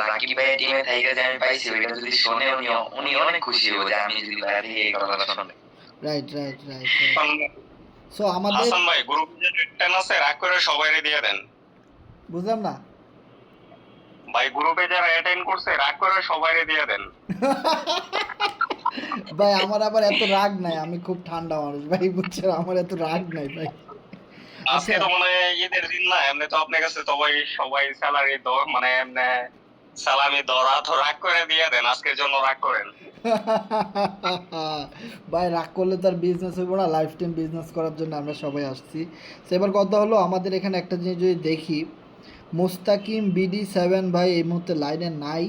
রাকিব ভাইয়ের টিমে থাইকা যে আমি পাইছি, ওইটা যদি শোনে উনি অনেক খুশি হবে যে আমি যদি বাইরে থেকে এই কথাটা শুনে। Right right right right. So আমাদের হাসান ভাই গ্রুপে যে রেড আছে রাগ করে সবাইরে দিয়ে দেন বুঝলাম না। ভাই, গ্রুপে যারা অ্যাটেন্ড করছে রাগ করে সবাইরে দিয়ে দেন। ভাই আমার আবার এত রাগ নাই, আমি খুব ঠান্ডা মানুষ ভাই, বুঝছেন, আমার এত রাগ নাই ভাই। আজকে তো মনে হয় ঈদের দিন না, এমনি তো আপনার কাছে সবাই স্যালারি মানে এমনি সালামি ধরা তো রাগ করে দিয়ে দেন, আজকের জন্য রাগ করেন। ভাই রাগ করলে তো আর বিজনেস হইব না, লাইফ টাইম বিজনেস করার জন্য আমরা সবাই আসছি। তো এবার কথা হলো আমাদের এখানে একটা জিনিস যদি দেখি, মুস্তাকিম BD7 ভাই এই মুহূর্তে লাইনে নাই।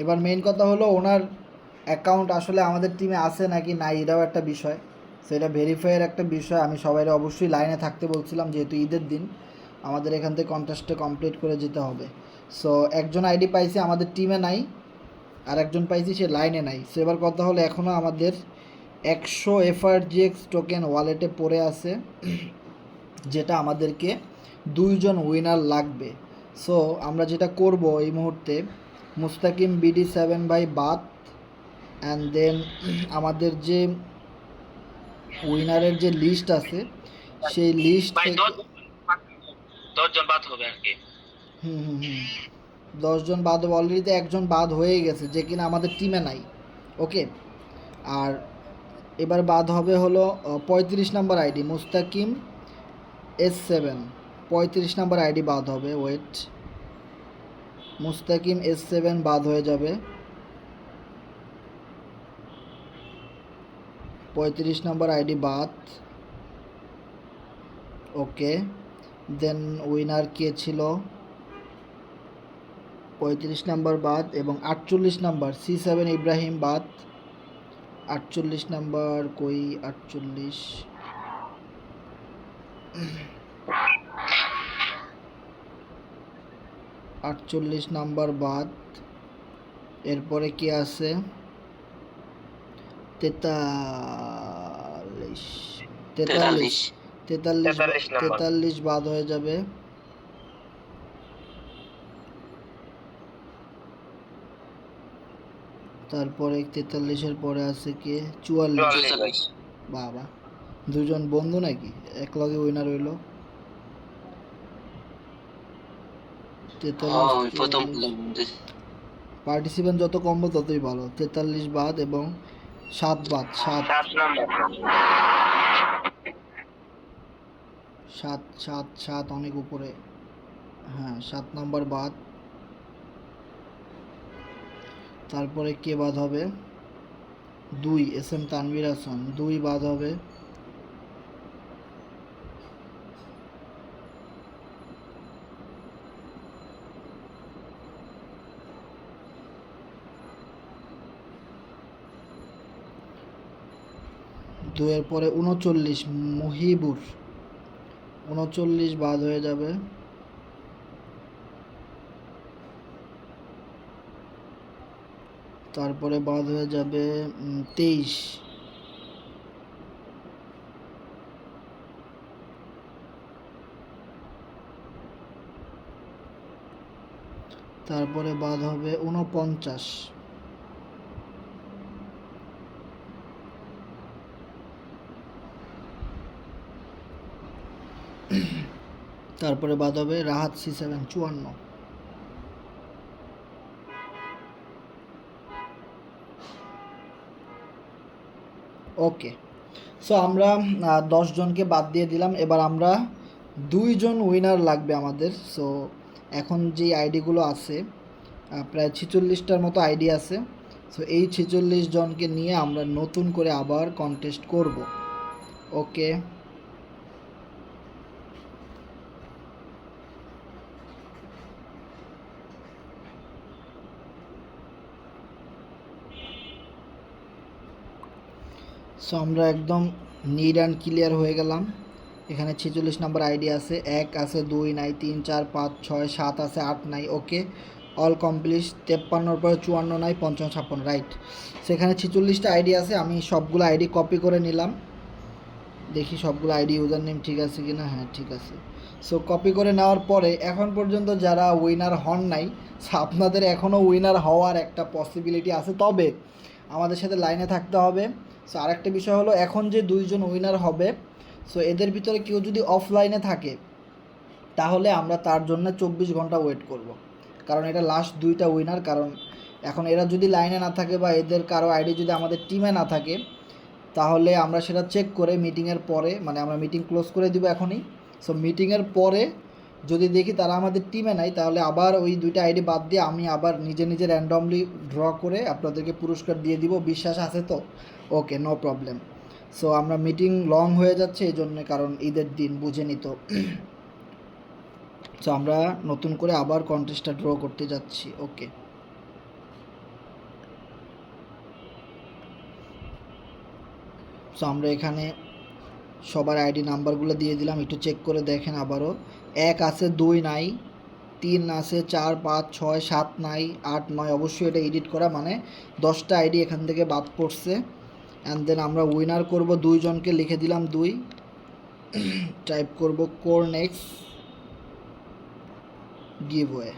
এবার মেইন কথা হলো ওনার অ্যাকাউন্ট আসলে আমাদের টিমে আছে নাকি নাই, এটাও একটা বিষয়। সেটা ভেরিফাইয়ের একটা বিষয়। আমি সবাইকে অবশ্যই লাইনে থাকতে বলছিলাম, যেহেতু ঈদের দিন আমাদের এখান থেকে কন্টেস্টটা কমপ্লিট করে যেতে হবে। সো একজন আইডি পাইছি আমাদের টিমে নাই, আর একজন পাইছি সে লাইনে নাই। সো এবার কথা হলো এখনও আমাদের 100 FRGX টোকেন ওয়ালেটে পড়ে আছে, যেটা আমাদেরকে 2 জন উইনার লাগবে। সো আমরা যেটা করব এই মুহূর্তে, মুস্তাকিম BD7 ভাই বাদ, অ্যান্ড দেন আমাদের যে উইনারের যে লিস্ট আছে সেই লিস্ট ভাই থেকে 10 জন বাদ হবে আর কি। 10 জন বাদ হবে। অলরেডি একজন বাদ হয়ে গেছে যে কিনা আমাদের টিমে নাই। ওকে, আর এবার বাদ হবে হলো 35 নম্বর আইডি মুস্তাকিম S7, 35 নম্বর আইডি বাদ হবে। ওয়েট, মুস্তাকিম S7 বাদ হয়ে যাবে, 35 নম্বর আইডি বাদ। ওকে, দেন উইনার কে ছিল, 35 নাম্বার বাদ, এবং 48 নাম্বার C7 ইব্রাহিম বাদ। 48 নাম্বার কই, 48 নাম্বার বাদ। এরপরে কি আছে, 43 বাদ হয়ে যাবে। তারপরে 43-এর পরে আছে কে, 44। বাবা, দুজন বন্ধু নাকি, এক লগে উইনার হইল। 43 পার্টিসিপেন্ট যত কমবো ততই ভালো। 43 বাদ এবং 7 বাদ, 7 অনেক উপরে। হ্যাঁ, 7 নম্বর বাদ। তারপরে কে বাদ হবে, 2 SM তানভীর হাসান, 2 বাদ হবে। দুইয়ের পরে 39 মুহিবুর, 39 বাদ হয়ে যাবে। তারপরে বাদ হয়ে যাবে 23। তারপরে বাদ হবে 49। তারপরে বাদ হবে রাহাত C7 54। ওকে, সো আমরা 10 জনকে বাদ দিয়ে দিলাম। এবার আমরা 2 জন উইনার লাগবে আমাদের। সো এখন যে আইডিগুলো আছে প্রায় 46টার মতো আইডি আছে। সো এই 46 জনকে নিয়ে আমরা নতুন করে আবার কন্টেস্ট করব। ওকে, সো আমরা একদম নিড অ্যান্ড ক্লিয়ার হয়ে গেলাম। এখানে 46 নম্বর আইডি আছে, 1 আছে, 2 নাই, 3 4 5 6 7 আছে, 8 নাই। ওকে, অল কমপ্লিট। 53-র পরে 54 নাই, 55 56, রাইট। সেখানে 46টা আইডি আছে, আমি সবগুলো আইডি কপি করে নিলাম। দেখি সবগুলো আইডি ইউজার নেম ঠিক আছে কিনা। হ্যাঁ, ঠিক আছে। সো কপি করে নেওয়ার পরে এখন পর্যন্ত যারা উইনার হন নাই, আপনাদের এখনও উইনার হওয়ার একটা পসিবিলিটি আছে। তবে আমাদের সাথে লাইনে থাকতে হবে। সো আরেকটা বিষয় হলো, এখন যে দুইজন উইনার হবে, সো এদের ভিতরে কেউ যদি অফলাইনে থাকে তাহলে আমরা তার জন্য 24 ঘন্টা ওয়েট করব, কারণ এটা লাস্ট দুইটা উইনার। কারণ এখন এরা যদি লাইনে না থাকে বা এদের কারো আইডি যদি আমাদের টিমে না থাকে, তাহলে আমরা সেটা চেক করে মিটিংয়ের পরে, মানে আমরা মিটিং ক্লোজ করে দিব এখনই, সো মিটিংয়ের পরে যদি দেখি তারা আমাদের টিমে নাই, তাহলে আবার ওই দুইটা আইডি বাদ দিয়ে আমি আবার নিজে নিজে র্যান্ডমলি ড্র করে আপনাদেরকে পুরস্কার দিয়ে দিব। বিশ্বাস আছে তো? ওকে, নো প্রবলেম। সো আমরা মিটিং লং হয়ে যাচ্ছে এই জন্যে, কারণ ঈদের দিন বুঝেনি তো। সো আমরা নতুন করে আবার কন্টেস্টটা ড্র করতে যাচ্ছি। ওকে, সো আমরা এখানে সবার আইডি নাম্বারগুলো দিয়ে দিলাম, একটু চেক করে দেখেন আবারও। 1 আছে, 2 নাই, 3 আছে, 4, 5, 6, 7 নাই, 8, 9। অবশ্যই এটা এডিট করা, মানে 10টা আইডি এখান থেকে বাদ পড়ছে। অ্যান্ড দেন আমরা উইনার করব, 2 জনকে লিখে দিলাম 2, টাইপ করব কোরনেক্স গিভওয়ে,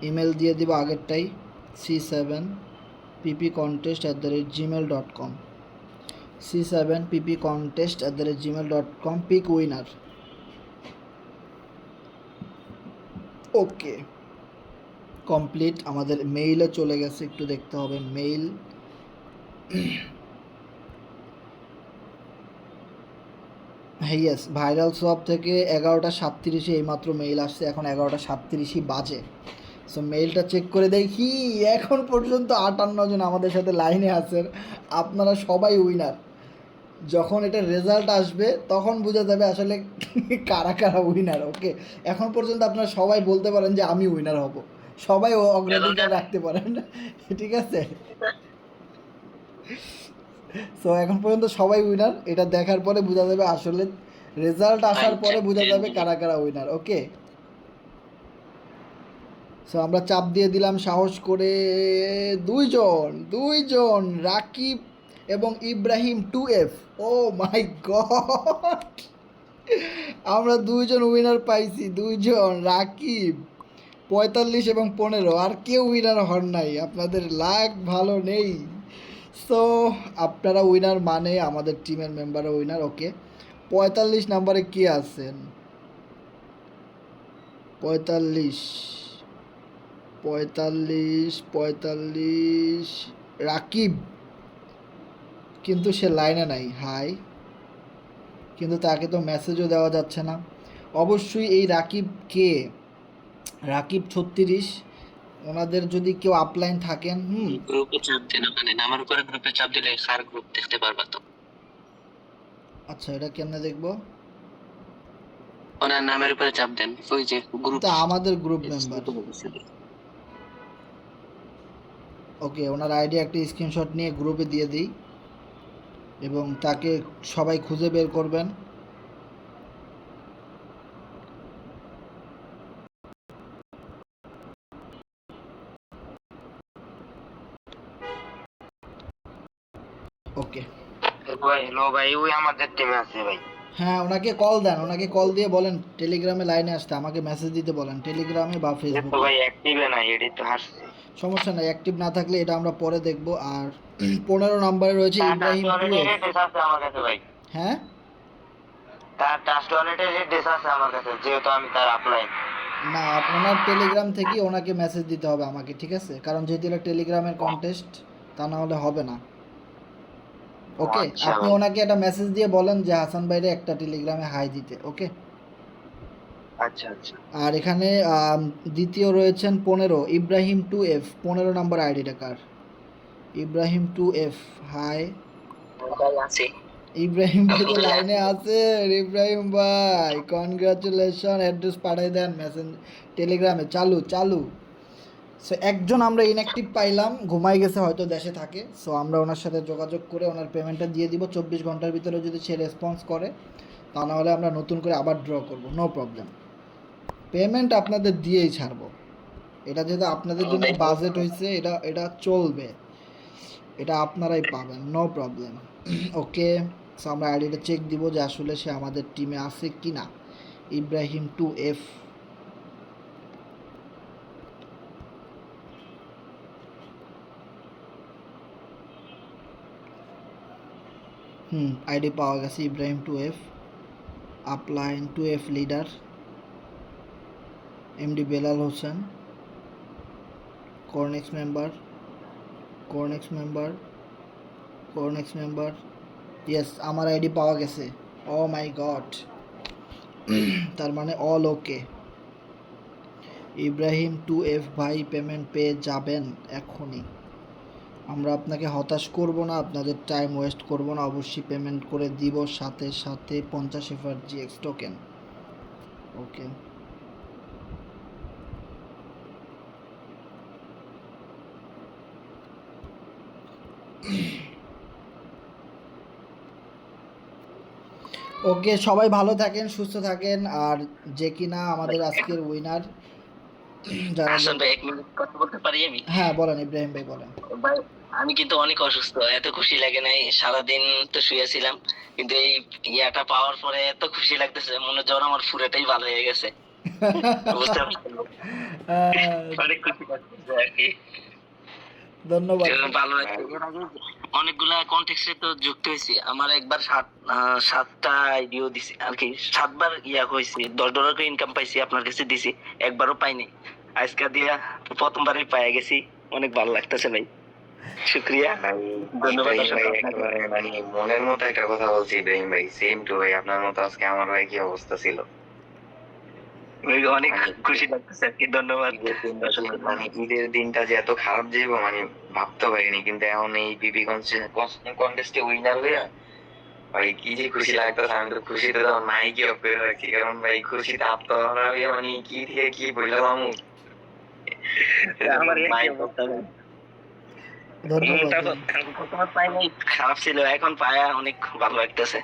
ইমেল দিয়ে দিব আগেরটাই, c7ppcontest@gmail.com, c7ppcontest@gmail.com, পিক উইনার। ওকে, কমপ্লিট। আমাদের মেইলে চলে গেছে, একটু দেখতে হবে মেইল। হ্যাঁ, ইয়েস, ভাইরাল সোয়াপ থেকে 11টা 37-এ এইমাত্র মেইল আসছে, এখন 11টা 37ই বাজে। সো মেইলটা চেক করে দেখি, এখন পর্যন্ত 58 জন আমাদের সাথে লাইনে আছেন। আপনারা সবাই উইনার। যখন এটা রেজাল্ট আসবে তখন বোঝা যাবে আসলে কারা কারা উইনার। ওকে, এখন পর্যন্ত আপনারা সবাই বলতে পারেন যে আমি উইনার হব, সবাই অগ্রাধিকার রাখতে পারেন, ঠিক আছে? সো এখন পর্যন্ত সবাই উইনার, এটা দেখার পরে বোঝা যাবে, আসলে রেজাল্ট আসার পরে বোঝা যাবে কারা কারা উইনার। ওকে, সো আমরা চাপ দিয়ে দিলাম সাহস করে, দুইজন রাকিব এবং ইব্রাহিম 2F। ও মাই গড, আমরা 2জন উইনার পাইছি, 2জন, রাকিব 45 এবং 15, আর কেউ উইনার হন নাই। আপনাদের লাক ভালো নেই। সো আপনারা উইনার মানে আমাদের টিমের মেম্বারও উইনার। ওকে, 45 নাম্বারে কে আছেন? 45 রাকিব, কিন্তু সে লাইনে নাই। হাই, কিন্তু তাকে তো মেসেজও দেওয়া যাচ্ছে না। অবশ্যই এই রাকিব কে? রাকিব 36। ওনাদের যদি কেউ আপলাইন থাকেন, গ্রুপে চাপ দেন, ওখানে নামের উপরে গ্রুপে চাপ দিলে কার গ্রুপ দেখতে পারবা তো। আচ্ছা, এটা কেমনে দেখবো? ওনার নামের উপরে চাপ দেন, ওই যে গ্রুপ, তা আমাদের গ্রুপ মেম্বার। ওকে, ওনার আইডি একটা স্ক্রিনশট নিয়ে গ্রুপে দিয়ে দিই এবং তাকে সবাই খুঁজে বের করবেন। ওকে, হ্যালো ভাই, ওই আমাদের টিমে আছে ভাই। হ্যাঁ, ওনাকে কল দেন, ওনাকে কল দিয়ে বলেন টেলিগ্রামে লাইনে আসতে, আমাকে মেসেজ দিতে বলেন টেলিগ্রামে বা তো ফেসবুকে। ভাই অ্যাক্টিভে নাই, এডি তো হাসছে। সমস্যা নাই, অ্যাক্টিভ না থাকলে এটা আমরা পরে দেখব। আর 15 নম্বরে রয়েছে ইব্রাহিম 2F। আমার কাছে ভাই, হ্যাঁ, তার টাস্ক ওয়ালেটে ড্রেস আছে আমার কাছে, যেহেতু আমি তার আপলাইন। না, ওনার টেলিগ্রাম থেকে ওনাকে মেসেজ দিতে হবে আমাকে, ঠিক আছে? কারণ যেহেতু এটা টেলিগ্রামের কন্টেস্ট, তা না হলে হবে না। ওকে, আচ্ছা আপনি ভাই। ওনাকে একটা মেসেজ দিয়ে বলেন যে হাসান ভাইরে একটা টেলিগ্রামে হাই দিতে। ওকে, আচ্ছা আচ্ছা। আর এখানে দ্বিতীয় রয়েছেন 15 ইব্রাহিম 2F, 15 নম্বর আইডিটা কার? Ibrahim 2F, high. আছে ইব্রাহিম ভাই তো লাইনে আছে। ইব্রাহিম ভাই কনগ্রাচুলেশন, অ্যাড্রেস পাঠিয়ে দেন মেসেজ টেলিগ্রামে। চালু। সো একজন আমরা ইনঅ্যাক্টিভ পাইলাম, ঘুমাই গেছে, হয়তো দেশে থাকে। সো আমরা ওনার সাথে যোগাযোগ করে ওনার পেমেন্টটা দিয়ে দিব 24 ঘন্টার ভিতরে, যদি সে রেসপন্স করে। তা না হলে আমরা নতুন করে আবার ড্র করব, নো প্রবলেম। পেমেন্ট আপনাদের দিয়েই ছাড়বো, এটা যেহেতু আপনাদের জন্য বাজেট হয়েছে, এটা চলবে, এটা আপনারাই পাবেন, নো প্রবলেম। ওকে, সো আমরা আইডিটা চেক দিব যে আসলে সে আমাদের টিমে আছে কি না। ইব্রাহিম 2F, আইডি পাওয়া গেছে Ibrahim 2F, upline 2F leader, MD Belal Hossain, Cornex member. Yes, আমার আইডি পাওয়া গেছে। ও মাই গড, তার মানে অল ওকে। ইব্রাহিম 2F ভাই পেমেন্ট পেয়ে যাবেন এখনই। আমরা আপনাকে হতাশ করব না, আপনাদের টাইম ওয়েস্ট করব না, অবশ্যই পেমেন্ট করে দিব সাথে সাথে 50 FRGX টোকেন। ওকে, ওকে, সবাই ভালো থাকেন, সুস্থ থাকেন। আর যে কিনা আমাদের আজকের উইনার যারা, হাসান ভাই, 1 মিনিট কথা বলতে পারি আমি? হ্যাঁ বলেন ইব্রাহিম ভাই বলেন। ভাই আমি কিন্তু অনেক অসুস্থ, এত খুশি লাগে নাই, সারাদিন তো শুয়েছিলাম, কিন্তু এই ইয়াটা পাওয়ার পরে এত খুশি লাগতেছে, মনে হয় জ্বর আমার পুরোটাই ভালো হয়ে গেছে। বুঝতে পারছেন? অনেক খুশি লাগতেছে আর কি। ধন্যবাদ। ভালো লাগছে। এর আগে অনেকগুলা কন্টেক্সটে তো যুক্ত হয়েছি, আমার একবার 7টা আইডিও দিছি আর কি, 7বার ইয়া হয়েছে, $10 করে ইনকাম পাইছি, আপনার কাছে দিছি, একবারও পাইনি। আজকে দিয়া প্রথমবারই পাই গেছি, অনেক ভালো লাগতেছে ভাই, শুক্রিয়া, ধন্যবাদ। ইব্রাহিম ভাই একেবারে মানে মনের মতো একটা কথা বলছি ইব্রাহিম ভাই, সেম টু ভাই, আপনার মতো আজকে আমারও একই অবস্থা ছিল। অনেক খুশি লাগতেছে আর কি, ধন্যবাদ। মানে ঈদের দিনটা যে এত খারাপ যাইবো মানে ভাবতে পারিনি, কিন্তু এখন এই পিপি কন্টেস্টে উইনার হইয়া ভাই কি যে খুশি লাগতেছে, আমি তো খুশিতে তখন মাইকে অফ করে রাখছি, কারণ ভাই খুশিতে আত্মহারা হইয়া মানে কি থেকে কি বললাম আমি আমার এই অবস্থা ভাই। ধন্যবাদ। প্রথমে পাই নাই, খারাপ ছিল, এখন পায়া অনেক ভালো লাগতেছে।